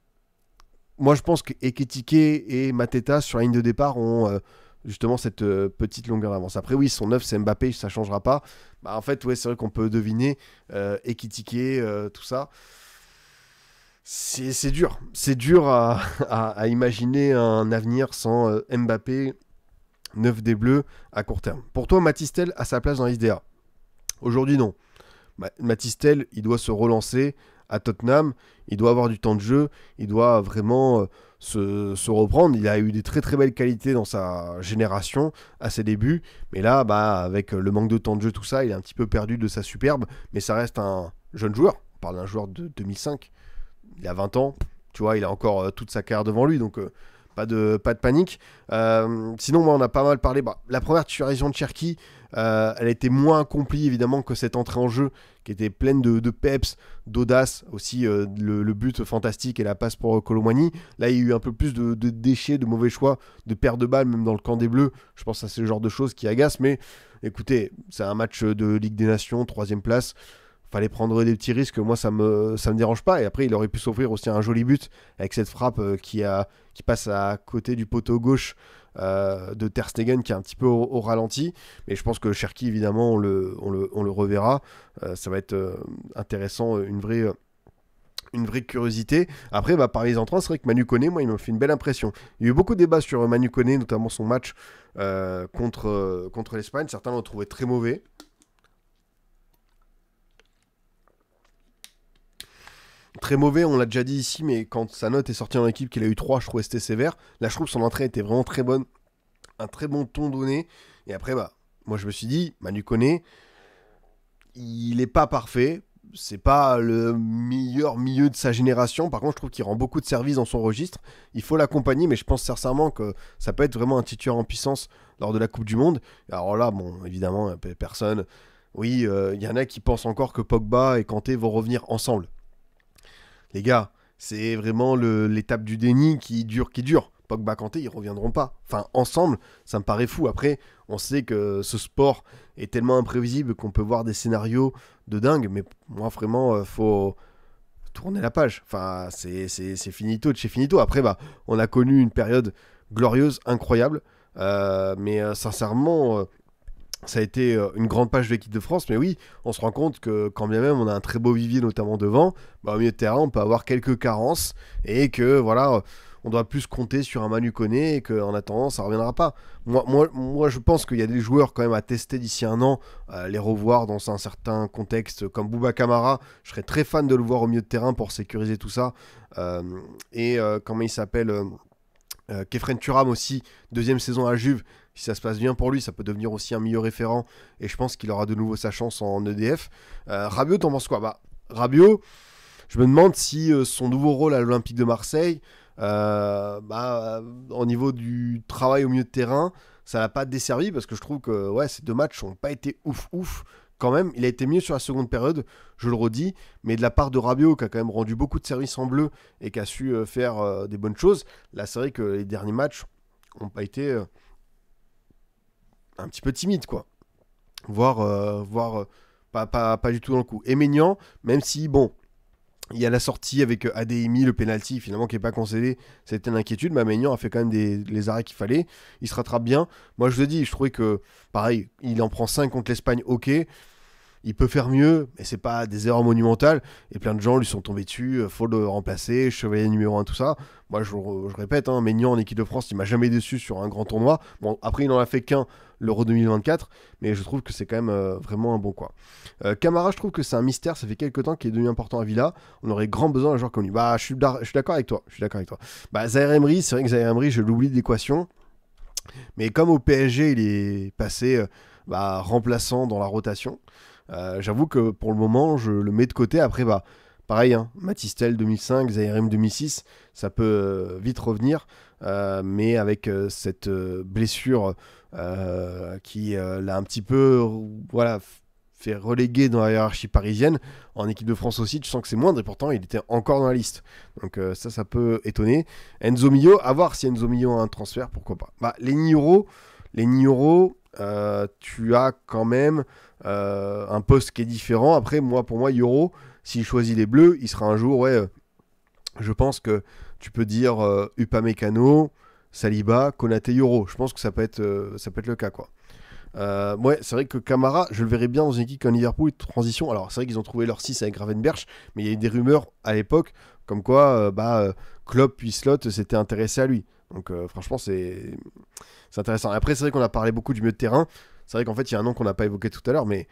moi je pense que Ekitike et Mateta sur la ligne de départ ont justement cette petite longueur d'avance. Après oui, son 9 c'est Mbappé, ça changera pas. En fait, ouais, c'est vrai qu'on peut deviner Ekitike, tout ça. C'est dur. C'est dur à imaginer un avenir sans Mbappé, 9 des Bleus à court terme. Pour toi, Mathys Tel a sa place dans l'ISDA? Aujourd'hui, non. Mathys Tel, il doit se relancer à Tottenham, il doit avoir du temps de jeu, il doit vraiment se reprendre. Il a eu des très très belles qualités dans sa génération à ses débuts, mais là, avec le manque de temps de jeu, tout ça, il est un petit peu perdu de sa superbe, mais ça reste un jeune joueur. On parle d'un joueur de 2005. Il a 20 ans, tu vois, il a encore toute sa carrière devant lui, donc pas de panique. Sinon, moi, on a pas mal parlé. La première titularisation de Cherki, Elle a été moins accomplie évidemment que cette entrée en jeu qui était pleine de peps, d'audace, aussi le but fantastique et la passe pour Kolo Muani. Là il y a eu un peu plus de déchets, de mauvais choix, de pertes de balles même dans le camp des Bleus. Je pense que c'est le genre de choses qui agacent, mais écoutez, c'est un match de Ligue des Nations, 3ème place. Fallait prendre des petits risques, moi ça me dérange pas. Et après il aurait pu s'offrir aussi un joli but avec cette frappe qui passe à côté du poteau gauche de Ter Stegen qui est un petit peu au ralenti. Mais je pense que Cherki évidemment on le reverra. Ça va être intéressant, une vraie curiosité. Après par les entrants, c'est vrai que Manu Koné, moi il m'a fait une belle impression. Il y a eu beaucoup de débats sur Manu Koné, notamment son match contre l'Espagne. Certains l'ont trouvé très mauvais. Très mauvais, on l'a déjà dit ici, mais quand sa note est sortie en équipe, qu'il a eu 3, je trouvais que c'était sévère. Là, je trouve que son entrée était vraiment très bonne. Un très bon ton donné. Et après, moi, je me suis dit, Manu Koné, il n'est pas parfait. C'est pas le meilleur milieu de sa génération. Par contre, je trouve qu'il rend beaucoup de services dans son registre. Il faut l'accompagner, mais je pense sincèrement que ça peut être vraiment un titulaire en puissance lors de la Coupe du Monde. Alors là, bon, évidemment, personne... Oui, il y en a qui pensent encore que Pogba et Kanté vont revenir ensemble. Les gars, c'est vraiment l'étape du déni qui dure. Pogba, Kanté, ils reviendront pas. Enfin, ensemble, ça me paraît fou. Après, on sait que ce sport est tellement imprévisible qu'on peut voir des scénarios de dingue. Mais moi, vraiment, faut tourner la page. Enfin, c'est finito de chez finito. Après, on a connu une période glorieuse, incroyable. Mais sincèrement... ça a été une grande page de l'équipe de France, mais oui, on se rend compte que quand bien même on a un très beau vivier notamment devant, au milieu de terrain on peut avoir quelques carences et que voilà, on doit plus compter sur un Manu Koné et qu'en attendant ça ne reviendra pas. Moi je pense qu'il y a des joueurs quand même à tester d'ici un an, les revoir dans un certain contexte comme Bouba Kamara, je serais très fan de le voir au milieu de terrain pour sécuriser tout ça. Comment il s'appelle Kefren Turam aussi, 2e saison à Juve. Si ça se passe bien pour lui, ça peut devenir aussi un milieu référent. Et je pense qu'il aura de nouveau sa chance en EDF. Rabiot, t'en penses quoi? Rabiot, je me demande si son nouveau rôle à l'Olympique de Marseille, au niveau du travail au milieu de terrain, ça l'a pas desservi parce que je trouve que ces 2 matchs n'ont pas été ouf. Quand même, il a été mieux sur la seconde période, je le redis, mais de la part de Rabiot, qui a quand même rendu beaucoup de services en bleu et qui a su faire des bonnes choses, là c'est vrai que les derniers matchs n'ont pas été... un petit peu timide, quoi. Voire pas du tout dans le coup. Et Maignan, même si, bon, il y a la sortie avec Adeyemi, le penalty, finalement, qui n'est pas concédé, c'était une inquiétude, mais Maignan a fait quand même les arrêts qu'il fallait. Il se rattrape bien. Moi, je le dis, je trouvais que, pareil, il en prend 5 contre l'Espagne, ok. Il peut faire mieux, mais c'est pas des erreurs monumentales. Et plein de gens lui sont tombés dessus, faut le remplacer, chevalier numéro 1, tout ça. Moi, je répète, Maignan en équipe de France, il m'a jamais déçu sur un grand tournoi. Bon, après, il n'en a fait qu'un, l'Euro 2024, mais je trouve que c'est quand même vraiment un bon quoi. Camara, je trouve que c'est un mystère, ça fait quelques temps qu'il est devenu important à Villa. On aurait grand besoin d'un joueur comme lui. Je suis d'accord avec toi. Zaïre Emery, c'est vrai que Zaïre Emery, je l'oublie de l'équation. Mais comme au PSG, il est passé remplaçant dans la rotation. J'avoue que pour le moment, je le mets de côté. Après, pareil, Matistel 2005, Zaïre 2006, ça peut vite revenir. Mais avec cette blessure qui l'a un petit peu fait reléguer dans la hiérarchie parisienne, en équipe de France aussi, tu sens que c'est moindre et pourtant il était encore dans la liste. Donc ça peut étonner. Enzo Mio, à voir si Enzo Mio a un transfert, pourquoi pas. Les Niro, tu as quand même un poste qui est différent. Après, pour moi, Yoro, s'il choisit les Bleus, il sera un jour, je pense que tu peux dire Upamecano, Saliba, Konaté, Yoro. Je pense que ça peut être le cas, quoi. C'est vrai que Camara, je le verrais bien dans une équipe comme Liverpool, transition. Alors, c'est vrai qu'ils ont trouvé leur 6 avec Gravenberch, mais il y a eu des rumeurs à l'époque comme quoi Klopp puis Slot s'étaient intéressés à lui. Donc, franchement, c'est intéressant. Après, c'est vrai qu'on a parlé beaucoup du milieu de terrain. C'est vrai qu'en fait, il y a un nom qu'on n'a pas évoqué tout à l'heure, mais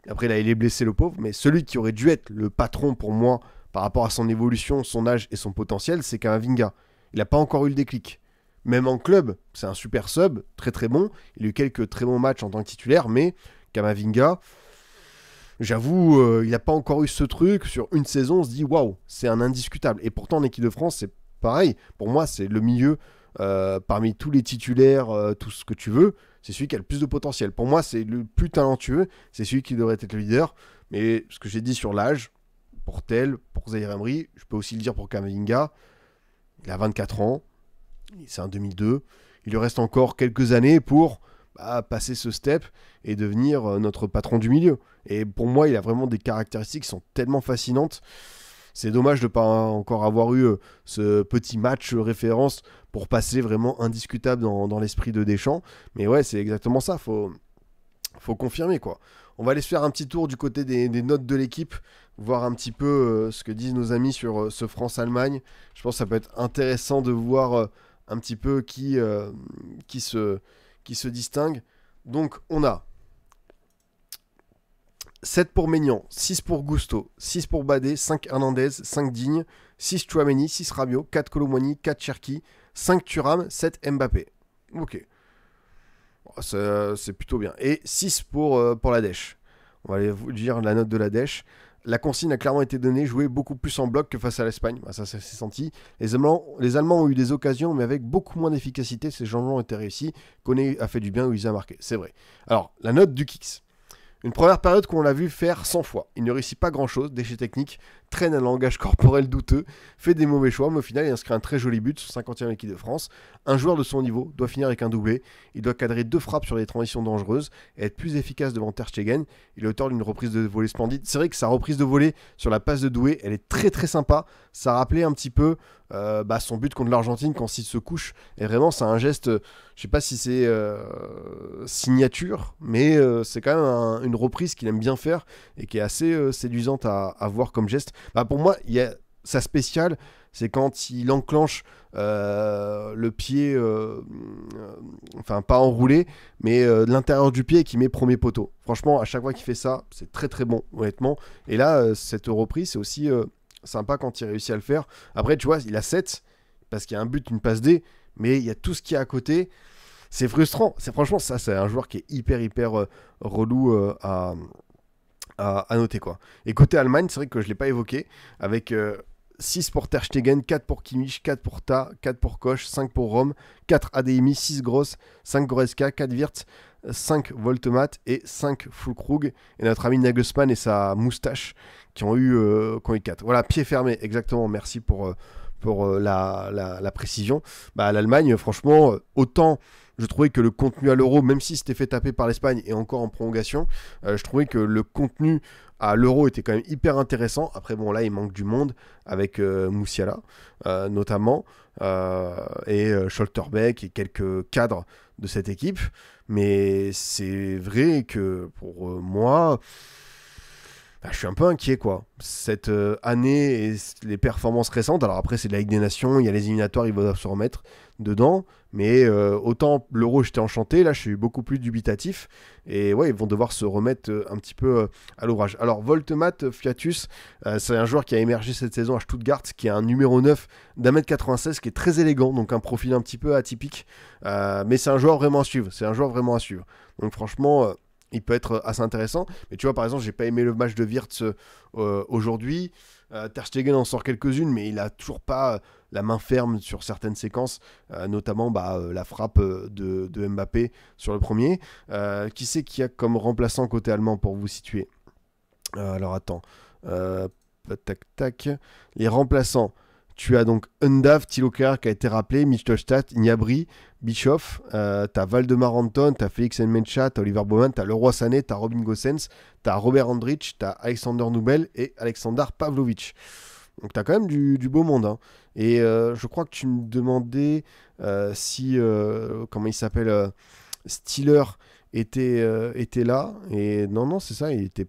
après, là, il est blessé, le pauvre, mais celui qui aurait dû être le patron pour moi par rapport à son évolution, son âge et son potentiel, c'est Camavinga. Il n'a pas encore eu le déclic. Même en club, c'est un super sub, très très bon. Il a eu quelques très bons matchs en tant que titulaire, mais Camavinga, j'avoue, il n'a pas encore eu ce truc. Sur une saison, on se dit waouh, c'est un indiscutable. Et pourtant, en équipe de France, c'est pareil. Pour moi, c'est le milieu parmi tous les titulaires, tout ce que tu veux. c'est celui qui a le plus de potentiel. Pour moi, c'est le plus talentueux, c'est celui qui devrait être le leader. Mais ce que j'ai dit sur l'âge, pour Tel, pour Zaïre Emery, je peux aussi le dire pour Kamavinga, il a 24 ans, c'est un 2002, il lui reste encore quelques années pour passer ce step et devenir notre patron du milieu. Et pour moi, il a vraiment des caractéristiques qui sont tellement fascinantes. C'est dommage de ne pas encore avoir eu ce petit match référence pour passer vraiment indiscutable dans l'esprit de Deschamps. Mais ouais, c'est exactement ça, faut confirmer quoi. On va aller se faire un petit tour du côté des notes de l'équipe, voir un petit peu ce que disent nos amis sur ce France-Allemagne. Je pense que ça peut être intéressant de voir un petit peu qui se distingue. Donc on a 7 pour Maignan, 6 pour Gusto, 6 pour Badé, 5 Hernandez, 5 Digne, 6 Chouameni, 6 Rabiot, 4 Colomboigny, 4 Cherki, 5 Thuram, 7 Mbappé. Ok. C'est plutôt bien. Et 6 pour la Dèche. On va aller vous dire la note de la Dèche. La consigne a clairement été donnée, jouer beaucoup plus en bloc que face à l'Espagne. Ça s'est senti. Les Allemands ont eu des occasions, mais avec beaucoup moins d'efficacité. Ces changements ont été réussis. Koné a fait du bien, Uisa a marqué. C'est vrai. Alors, la note du Kicks. Une première période qu'on l'a vu faire 100 fois. Il ne réussit pas grand-chose, déchets techniques, traîne un langage corporel douteux, fait des mauvais choix, mais au final, il inscrit un très joli but sur 50e équipe de France. Un joueur de son niveau doit finir avec un doublé. Il doit cadrer 2 frappes sur les transitions dangereuses et être plus efficace devant Ter Stegen. Il est auteur d'une reprise de volée splendide. C'est vrai que sa reprise de volée sur la passe de Doué, elle est très très sympa. Ça rappelait un petit peu son but contre l'Argentine quand il se couche. Et vraiment, c'est un geste, je sais pas si c'est signature, mais c'est quand même une reprise qu'il aime bien faire et qui est assez séduisante à voir comme geste. Pour moi, il y a sa spéciale, c'est quand il enclenche le pied, enfin pas enroulé, mais de l'intérieur du pied et qui met premier poteau. Franchement, à chaque fois qu'il fait ça, c'est très très bon, honnêtement. Et là, cette reprise, c'est aussi sympa quand il réussit à le faire. Après, tu vois, il a 7, parce qu'il y a un but, une passe D, mais il y a tout ce qui est à côté. C'est frustrant. Franchement, ça, c'est un joueur qui est hyper relou à noter, quoi. Et côté Allemagne, c'est vrai que je ne l'ai pas évoqué, avec 6 pour Ter Stegen, 4 pour Kimmich, 4 pour Ta, 4 pour Koch, 5 pour Rom, 4 Adeyemi, 6 Gross, 5 Goretzka, 4 Wirtz, 5 Voltemat et 5 Füllkrug. Et notre ami Nagelsmann et sa moustache qui ont eu 4. Voilà, pied fermé, exactement. Merci pour la précision. L'Allemagne, franchement, autant je trouvais que le contenu à l'Euro, même si c'était fait taper par l'Espagne et encore en prolongation, je trouvais que le contenu à l'Euro était quand même hyper intéressant. Après, bon, là, il manque du monde avec Musiala, notamment, et Scholterbeck et quelques cadres de cette équipe. Mais c'est vrai que pour moi, je suis un peu inquiet, quoi. Cette année et les performances récentes, alors après c'est de la Ligue des Nations, il y a les éliminatoires, ils doivent se remettre dedans, mais autant l'Euro j'étais enchanté, là je suis beaucoup plus dubitatif, et ouais, ils vont devoir se remettre un petit peu à l'ouvrage. Alors Voltemat, Fiatus, c'est un joueur qui a émergé cette saison à Stuttgart, qui est un numéro 9 d'1m96, qui est très élégant, donc un profil un petit peu atypique, mais c'est un joueur vraiment à suivre, donc franchement... il peut être assez intéressant, mais tu vois, par exemple, j'ai pas aimé le match de Wirtz aujourd'hui. Ter Stegen en sort quelques-unes, mais il a toujours pas la main ferme sur certaines séquences, notamment la frappe de Mbappé sur le premier. Qui c'est qui a comme remplaçant côté allemand pour vous situer? Alors attends, tac. Les remplaçants. Tu as donc Undav, Thilo Kehrer qui a été rappelé, Mittelstadt, Gnabry, Bischoff, t'as Valdemar Anton, t'as Félix Nmecha, t'as Oliver Baumann, t'as Leroy Sané, t'as Robin Gosens, t'as Robert Andrich, t'as Alexander Nubel et Alexander Pavlovic. Donc t'as quand même du beau monde. Hein. Et je crois que tu me demandais si, comment il s'appelle, Stiller était là. Et non, c'est ça, il était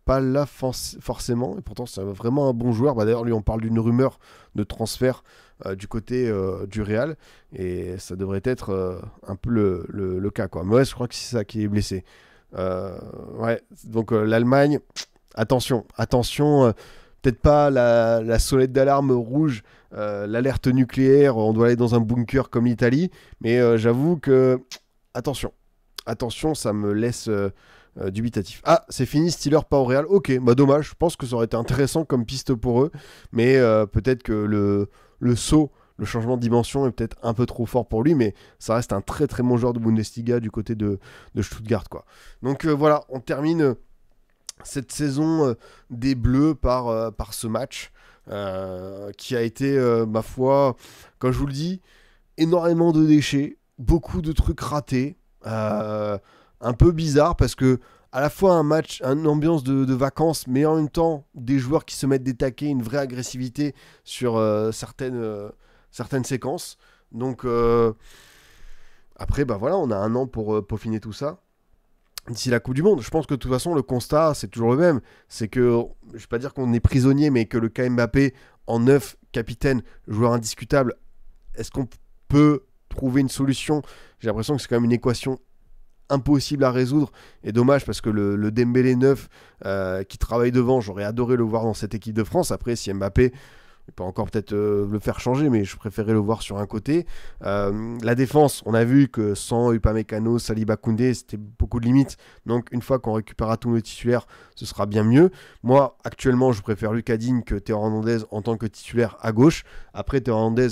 pas là forcément, et pourtant c'est vraiment un bon joueur. D'ailleurs, lui, on parle d'une rumeur de transfert du côté du Real, et ça devrait être un peu le cas, quoi. Mais ouais, je crois que c'est ça qui est blessé. Ouais, donc l'Allemagne, attention, peut-être pas la sonnette d'alarme rouge, l'alerte nucléaire, on doit aller dans un bunker comme l'Italie, mais j'avoue que attention, ça me laisse dubitatif. Ah, c'est fini, Steelers pas au Real. Ok, dommage, je pense que ça aurait été intéressant comme piste pour eux, mais peut-être que le saut le changement de dimension est peut-être un peu trop fort pour lui, mais ça reste un très très bon joueur de Bundesliga du côté de Stuttgart, quoi. Donc voilà, on termine cette saison des Bleus par ce match qui a été, ma foi, comme je vous le dis, énormément de déchets, beaucoup de trucs ratés, un peu bizarre parce que à la fois un match, une ambiance de vacances, mais en même temps des joueurs qui se mettent des taquets, une vraie agressivité sur certaines séquences. Donc après, bah voilà, on a un an pour peaufiner tout ça. D'ici la Coupe du Monde, je pense que de toute façon, le constat, c'est toujours le même. C'est que, je ne vais pas dire qu'on est prisonnier, mais que le cas Mbappé, en neuf, capitaine, joueur indiscutable, est-ce qu'on peut trouver une solution? J'ai l'impression que c'est quand même une équation impossible à résoudre. Et dommage parce que le Dembélé neuf qui travaille devant, j'aurais adoré le voir dans cette équipe de France. Après, si Mbappé, il peut encore peut-être le faire changer, mais je préférais le voir sur un côté. La défense, on a vu que sans Upamecano, Saliba, Koundé, c'était beaucoup de limites. Donc une fois qu'on récupérera tous nos titulaires, ce sera bien mieux. Moi, actuellement, je préfère Lucas Digne que Théo Hernandez en tant que titulaire à gauche. Après, Théo Hernandez,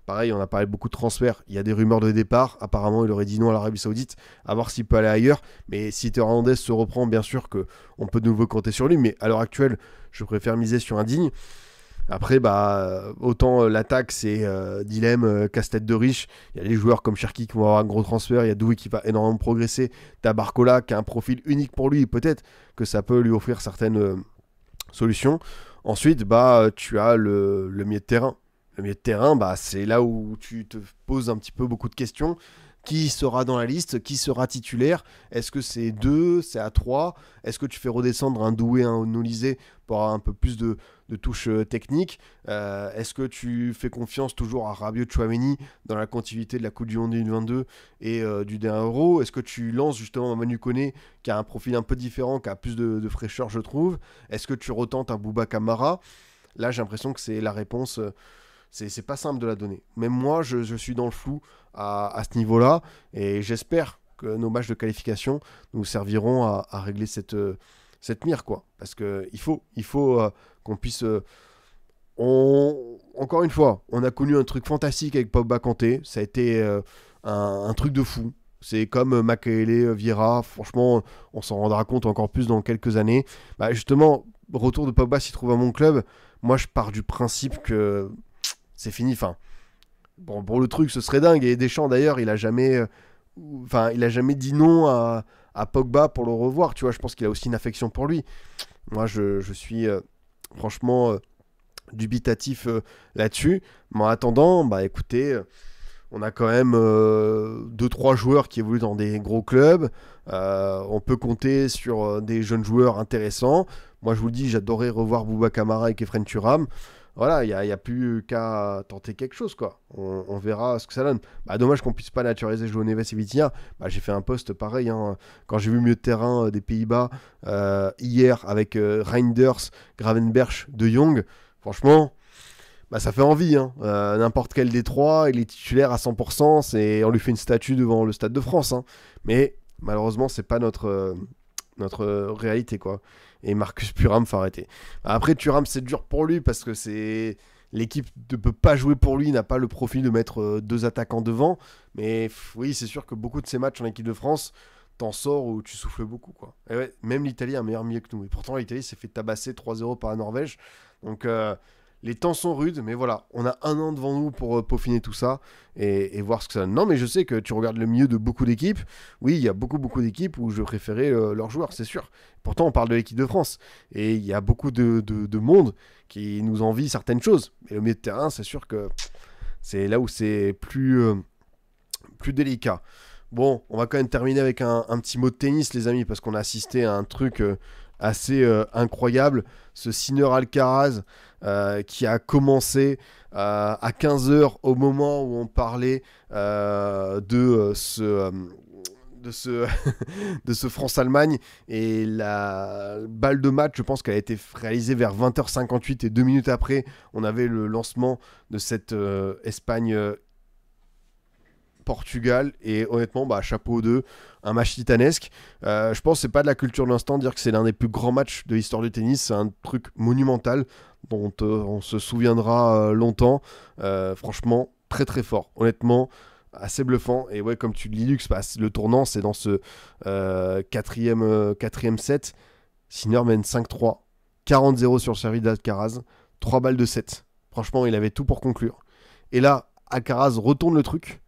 pareil, on a parlé beaucoup de transferts. Il y a des rumeurs de départ. Apparemment, il aurait dit non à l'Arabie Saoudite. À voir s'il peut aller ailleurs. Mais si Théo Hernandez se reprend, bien sûr qu'on peut de nouveau compter sur lui. Mais à l'heure actuelle, je préfère miser sur un Digne. Après, bah, autant l'attaque, c'est dilemme, casse-tête de riche. Il y a des joueurs comme Cherki qui vont avoir un gros transfert. Il y a Doué qui va énormément progresser. T'as Barcola qui a un profil unique pour lui. Peut-être que ça peut lui offrir certaines solutions. Ensuite, bah, tu as le milieu de terrain. Le milieu de terrain, bah, c'est là où tu te poses un petit peu beaucoup de questions. Qui sera dans la liste? Qui sera titulaire? Est-ce que c'est 2? C'est à 3? Est-ce que tu fais redescendre un Doué, un Olysée pour avoir un peu plus de touches techniques? Est-ce que tu fais confiance toujours à Rabiot, Tchouaméni dans la continuité de la Coupe du Monde 2022 et du dernier Euro? Est-ce que tu lances justement un Manu Koné qui a un profil un peu différent, qui a plus de fraîcheur, je trouve? Est-ce que tu retentes un Bouba Kamara? Là, j'ai l'impression que c'est la réponse... c'est pas simple de la donner. Même moi, je suis dans le flou à ce niveau-là. Et j'espère que nos matchs de qualification nous serviront à régler cette mire, quoi. Parce qu'il faut qu'on puisse... Encore une fois, on a connu un truc fantastique avec Pogba Kanté. Ça a été un truc de fou. C'est comme Makélélé, Vieira. Franchement, on s'en rendra compte encore plus dans quelques années. Bah, justement, retour de Pogba s'il trouve à mon club. Moi, je pars du principe que... c'est fini. Enfin, bon, pour le truc, ce serait dingue. Et Deschamps, d'ailleurs, il a jamais dit non à Pogba pour le revoir. Tu vois, je pense qu'il a aussi une affection pour lui. Moi, je suis franchement dubitatif là-dessus. Mais en attendant, bah écoutez, on a quand même 2-3 joueurs qui évoluent dans des gros clubs. On peut compter sur des jeunes joueurs intéressants. Moi, je vous le dis, j'adorais revoir Bouba Kamara et Kefren Thuram. Voilà, il n'y a plus qu'à tenter quelque chose, quoi. On verra ce que ça donne. Bah, dommage qu'on puisse pas naturaliser João Neves et Vitinha. Bah, j'ai fait un post pareil, hein, quand j'ai vu le milieu de terrain des Pays-Bas hier avec Reinders, Gravenberch, De Jong. Franchement, bah, ça fait envie. Hein. N'importe quel des trois, il est titulaire à 100%. On lui fait une statue devant le Stade de France. Hein. Mais malheureusement, c'est pas notre réalité, quoi. Et Marcus Thuram, faut arrêter. Après, Thuram, c'est dur pour lui parce que l'équipe ne peut pas jouer pour lui, n'a pas le profil de mettre 2 attaquants devant. Mais oui, c'est sûr que beaucoup de ces matchs en équipe de France, t'en sors où tu souffles beaucoup, quoi. Et ouais, même l'Italie a un meilleur milieu que nous. Et pourtant, l'Italie s'est fait tabasser 3-0 par la Norvège. Donc, les temps sont rudes, mais voilà, on a un an devant nous pour peaufiner tout ça et voir ce que ça donne. Non, mais je sais que tu regardes le milieu de beaucoup d'équipes. Oui, il y a beaucoup d'équipes où je préférais leurs joueurs, c'est sûr. Pourtant, on parle de l'équipe de France. Et il y a beaucoup de monde qui nous envie certaines choses. Mais le milieu de terrain, c'est sûr que c'est là où c'est plus délicat. Bon, on va quand même terminer avec un petit mot de tennis, les amis, parce qu'on a assisté à un truc assez incroyable. Ce Sinner Alcaraz qui a commencé à 15h au moment où on parlait de ce France-Allemagne, et la balle de match, je pense qu'elle a été réalisée vers 20h58 et 2 minutes après, on avait le lancement de cette Espagne-Portugal, et honnêtement, bah, chapeau aux deux, un match titanesque. Je pense que c'est pas de la culture de l'instant de dire que c'est l'un des plus grands matchs de l'histoire du tennis. C'est un truc monumental dont on se souviendra longtemps. Franchement, très très fort. Honnêtement, assez bluffant. Et ouais, comme tu le dis, Lux, le tournant, c'est dans ce quatrième set. Sinner mène 5-3, 40-0 sur le service d'Alcaraz, 3 balles de 7. Franchement, il avait tout pour conclure. Et là, Alcaraz retourne le truc.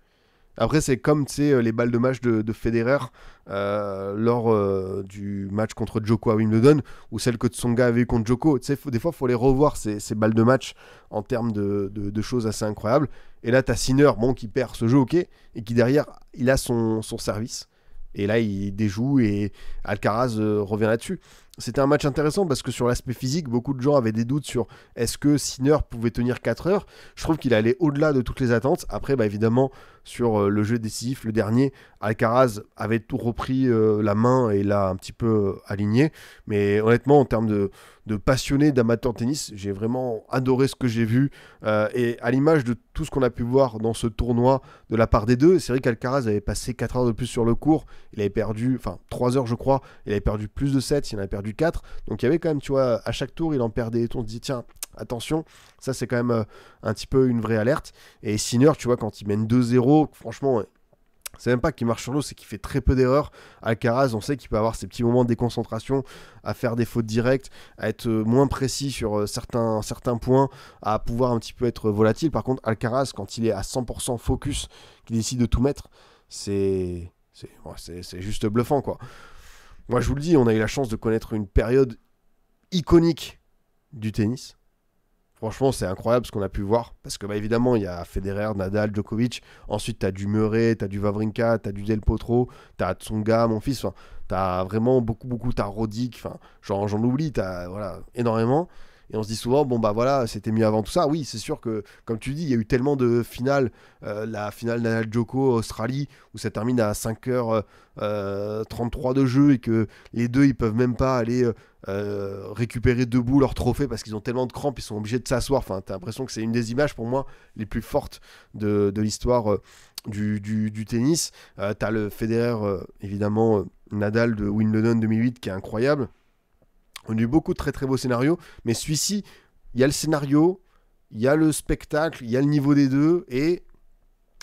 Après, c'est comme les balles de match de Federer lors du match contre Djoko à Wimbledon, ou celle que Tsonga avait eu contre Djoko. Des fois, il faut les revoir, ces balles de match, en termes de choses assez incroyables. Et là, tu as Sinner qui perd ce jeu, ok, et qui derrière, il a son service. Et là, il déjoue et Alcaraz revient là-dessus. C'était un match intéressant parce que sur l'aspect physique, beaucoup de gens avaient des doutes sur est-ce que Sinner pouvait tenir 4 heures. Je trouve qu'il allait au-delà de toutes les attentes. Après, évidemment, sur le jeu décisif, le dernier, Alcaraz avait tout repris la main et l'a un petit peu aligné. Mais honnêtement, en termes de passionné d'amateur de tennis, j'ai vraiment adoré ce que j'ai vu. Et à l'image de tout ce qu'on a pu voir dans ce tournoi de la part des deux, c'est vrai qu'Alcaraz avait passé 4 heures de plus sur le court. Il avait perdu, 3 heures je crois, il avait perdu plus de 7, il en avait perdu 4. Donc il y avait quand même, tu vois, à chaque tour, il en perdait. On se dit, tiens, attention, ça c'est quand même un petit peu une vraie alerte. Et Sinner, tu vois, quand il mène 2-0, franchement, c'est même pas qu'il marche sur l'eau, c'est qu'il fait très peu d'erreurs. Alcaraz, on sait qu'il peut avoir ces petits moments de déconcentration, à faire des fautes directes, à être moins précis sur certains points, à pouvoir un petit peu être volatile. Par contre, Alcaraz, quand il est à 100% focus, qu'il décide de tout mettre, c'est juste bluffant, quoi. Moi, je vous le dis, on a eu la chance de connaître une période iconique du tennis. Franchement, c'est incroyable ce qu'on a pu voir. Parce que, évidemment, il y a Federer, Nadal, Djokovic. Ensuite, tu as du Murray, tu as du Wawrinka, tu as du Del Potro, tu as Tsonga, mon fils. Tu as vraiment beaucoup. Tu as Roddick. J'en oublie, tu as énormément. Et on se dit souvent, c'était mieux avant tout ça. Oui, c'est sûr que, comme tu dis, il y a eu tellement de finales. La finale Nadal-Djoko Australie, où ça termine à 5h33 de jeu et que les deux, ils peuvent même pas aller récupérer debout leur trophée parce qu'ils ont tellement de crampes, ils sont obligés de s'asseoir. T'as l'impression que c'est une des images, pour moi, les plus fortes de l'histoire du tennis. T'as le Federer, évidemment, Nadal de Wimbledon 2008, qui est incroyable. On a eu beaucoup de très très beaux scénarios, mais celui-ci, il y a le scénario, il y a le spectacle, il y a le niveau des deux, et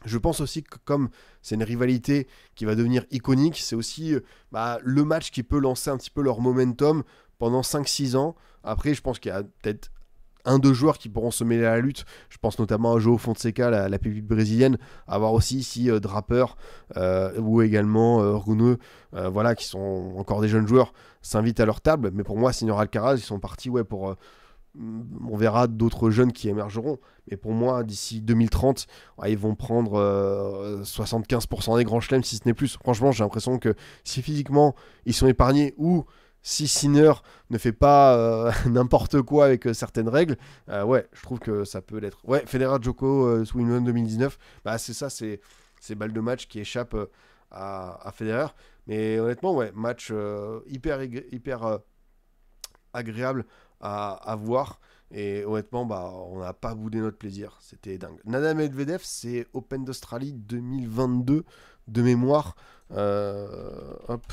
je pense aussi que comme c'est une rivalité qui va devenir iconique, c'est aussi le match qui peut lancer un petit peu leur momentum pendant 5-6 ans. Après, je pense qu'il y a peut-être 1-2 joueurs qui pourront se mêler à la lutte. Je pense notamment à João Fonseca, la pépite brésilienne, à voir aussi si Draper ou également Rune, qui sont encore des jeunes joueurs, s'invitent à leur table. Mais pour moi, Sinner Alcaraz, ils sont partis pour... on verra d'autres jeunes qui émergeront. Mais pour moi, d'ici 2030, ils vont prendre 75% des grands chelems, si ce n'est plus. Franchement, j'ai l'impression que si physiquement, ils sont épargnés ou... si Sinner ne fait pas n'importe quoi avec certaines règles, je trouve que ça peut l'être. Ouais, Federer Djoko Wimbledon 2019, c'est ça, c'est ces balles de match qui échappent à Federer. Mais honnêtement, match hyper agréable à voir. Et honnêtement, on n'a pas boudé notre plaisir. C'était dingue. Nadal Medvedev, c'est Open d'Australie 2022 de mémoire. Hop.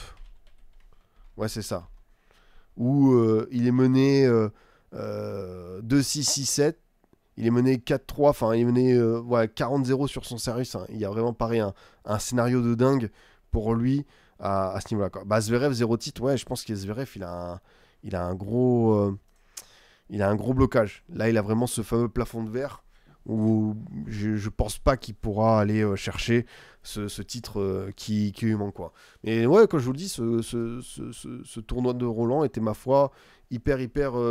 Ouais, c'est ça. Où il est mené 2-6, 6-7. Il est mené 4-3. Il est mené 40-0 sur son service. Il y a vraiment pareil un scénario de dingue pour lui à ce niveau-là, quoi. Zverev, 0 titre. Ouais, je pense que Zverev, il a un gros blocage. Là, il a vraiment ce fameux plafond de verre où je pense pas qu'il pourra aller chercher ce titre qui lui manque, quoi. Mais ouais, comme je vous le dis, ce tournoi de Roland était, ma foi, hyper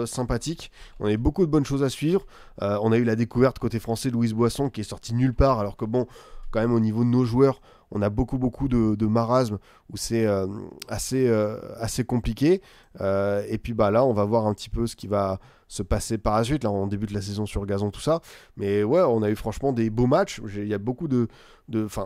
sympathique. On avait beaucoup de bonnes choses à suivre. On a eu la découverte côté français de Louise Boisson qui est sortie nulle part, alors que quand même au niveau de nos joueurs, on a beaucoup de marasme où c'est assez compliqué. Et puis là, on va voir un petit peu ce qui va se passer par la suite. Là, on débute la saison sur gazon, tout ça. Mais ouais, on a eu franchement des beaux matchs. Il y a beaucoup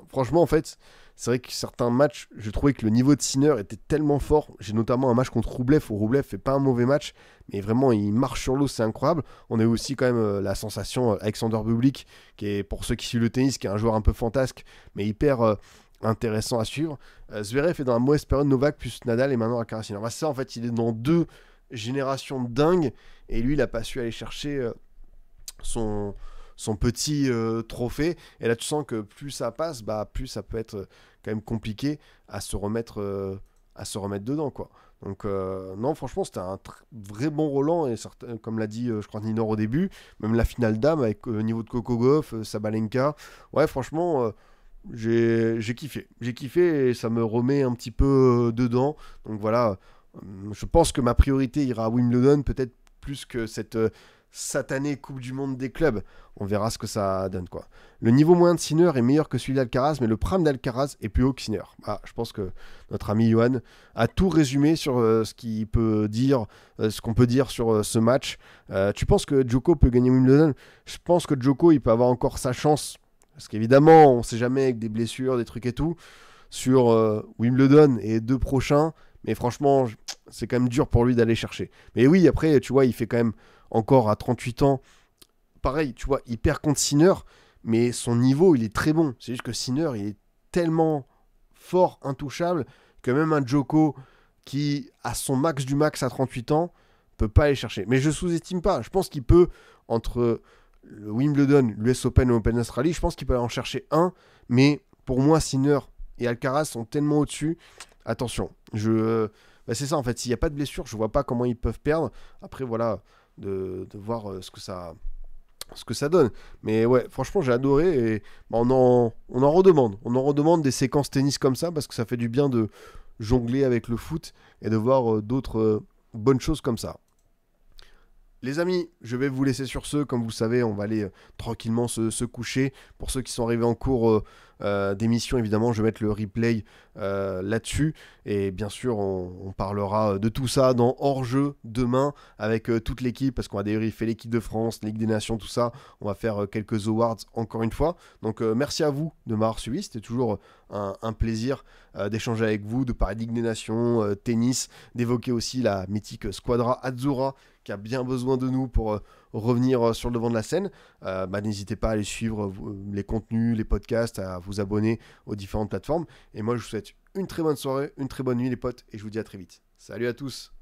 franchement, en fait, c'est vrai que certains matchs, je trouvais que le niveau de Sinner était tellement fort. J'ai notamment un match contre Roublev, où Roublev fait pas un mauvais match, mais vraiment, il marche sur l'eau, c'est incroyable. On a eu aussi quand même la sensation Alexander Bublik, qui est, pour ceux qui suivent le tennis, qui est un joueur un peu fantasque, mais hyper intéressant à suivre. Zverev est dans la mauvaise période, Novak plus Nadal, et maintenant Alcaraz. Ça, en fait, il est dans 2 générations dingues, et lui, il a pas su aller chercher son son petit trophée. Et là, tu sens que plus ça passe, plus ça peut être quand même compliqué à se remettre dedans, quoi. Donc, non, franchement, c'était un vrai bon Roland. Et comme l'a dit, je crois, Ninor au début, même la finale dame avec au niveau de Coco Gauff, Sabalenka. Ouais, franchement, j'ai kiffé. J'ai kiffé et ça me remet un petit peu dedans. Donc voilà, je pense que ma priorité ira à Wimbledon, peut-être plus que cette satanée Coupe du Monde des clubs. On verra ce que ça donne, quoi. Le niveau moyen de Sinner est meilleur que celui d'Alcaraz, mais le prime d'Alcaraz est plus haut que Sinner. Je pense que notre ami Johan a tout résumé sur ce qu'il peut dire, ce qu'on peut dire sur ce match. Tu penses que Djoko peut gagner Wimbledon? Je pense que Djoko, il peut avoir encore sa chance. Parce qu'évidemment, on ne sait jamais avec des blessures, des trucs et tout, sur Wimbledon et les 2 prochains. Mais franchement, c'est quand même dur pour lui d'aller chercher. Mais oui, après, tu vois, il fait quand même encore à 38 ans. Pareil, tu vois, il perd contre Sinner, mais son niveau, il est très bon. C'est juste que Sinner, il est tellement fort, intouchable, que même un Djoko qui a son max du max à 38 ans, peut pas aller chercher. Mais je sous-estime pas. Je pense qu'il peut, entre le Wimbledon, l'US Open et l'Open d'Australie, je pense qu'il peut aller en chercher un. Mais pour moi, Sinner et Alcaraz sont tellement au-dessus. Attention, c'est ça en fait. S'il n'y a pas de blessure, je vois pas comment ils peuvent perdre. Après, voilà, de voir ce que ça donne. Mais ouais, franchement, j'ai adoré et on en redemande. On en redemande des séquences tennis comme ça parce que ça fait du bien de jongler avec le foot et de voir d'autres bonnes choses comme ça. Les amis, je vais vous laisser sur ce. Comme vous le savez, on va aller tranquillement se coucher. Pour ceux qui sont arrivés en cours d'émission, évidemment, je vais mettre le replay là-dessus. Et bien sûr, on parlera de tout ça dans Hors-jeu demain avec toute l'équipe, parce qu'on va débriefer l'équipe de France, Ligue des Nations, tout ça. On va faire quelques awards encore une fois. Donc merci à vous de m'avoir suivi. C'était toujours un plaisir d'échanger avec vous, de parler de Ligue des Nations, tennis, d'évoquer aussi la mythique Squadra Azzurra, qui a bien besoin de nous pour revenir sur le devant de la scène. N'hésitez pas à aller suivre les contenus, les podcasts, à vous abonner aux différentes plateformes. Et moi, je vous souhaite une très bonne soirée, une très bonne nuit les potes, et je vous dis à très vite. Salut à tous!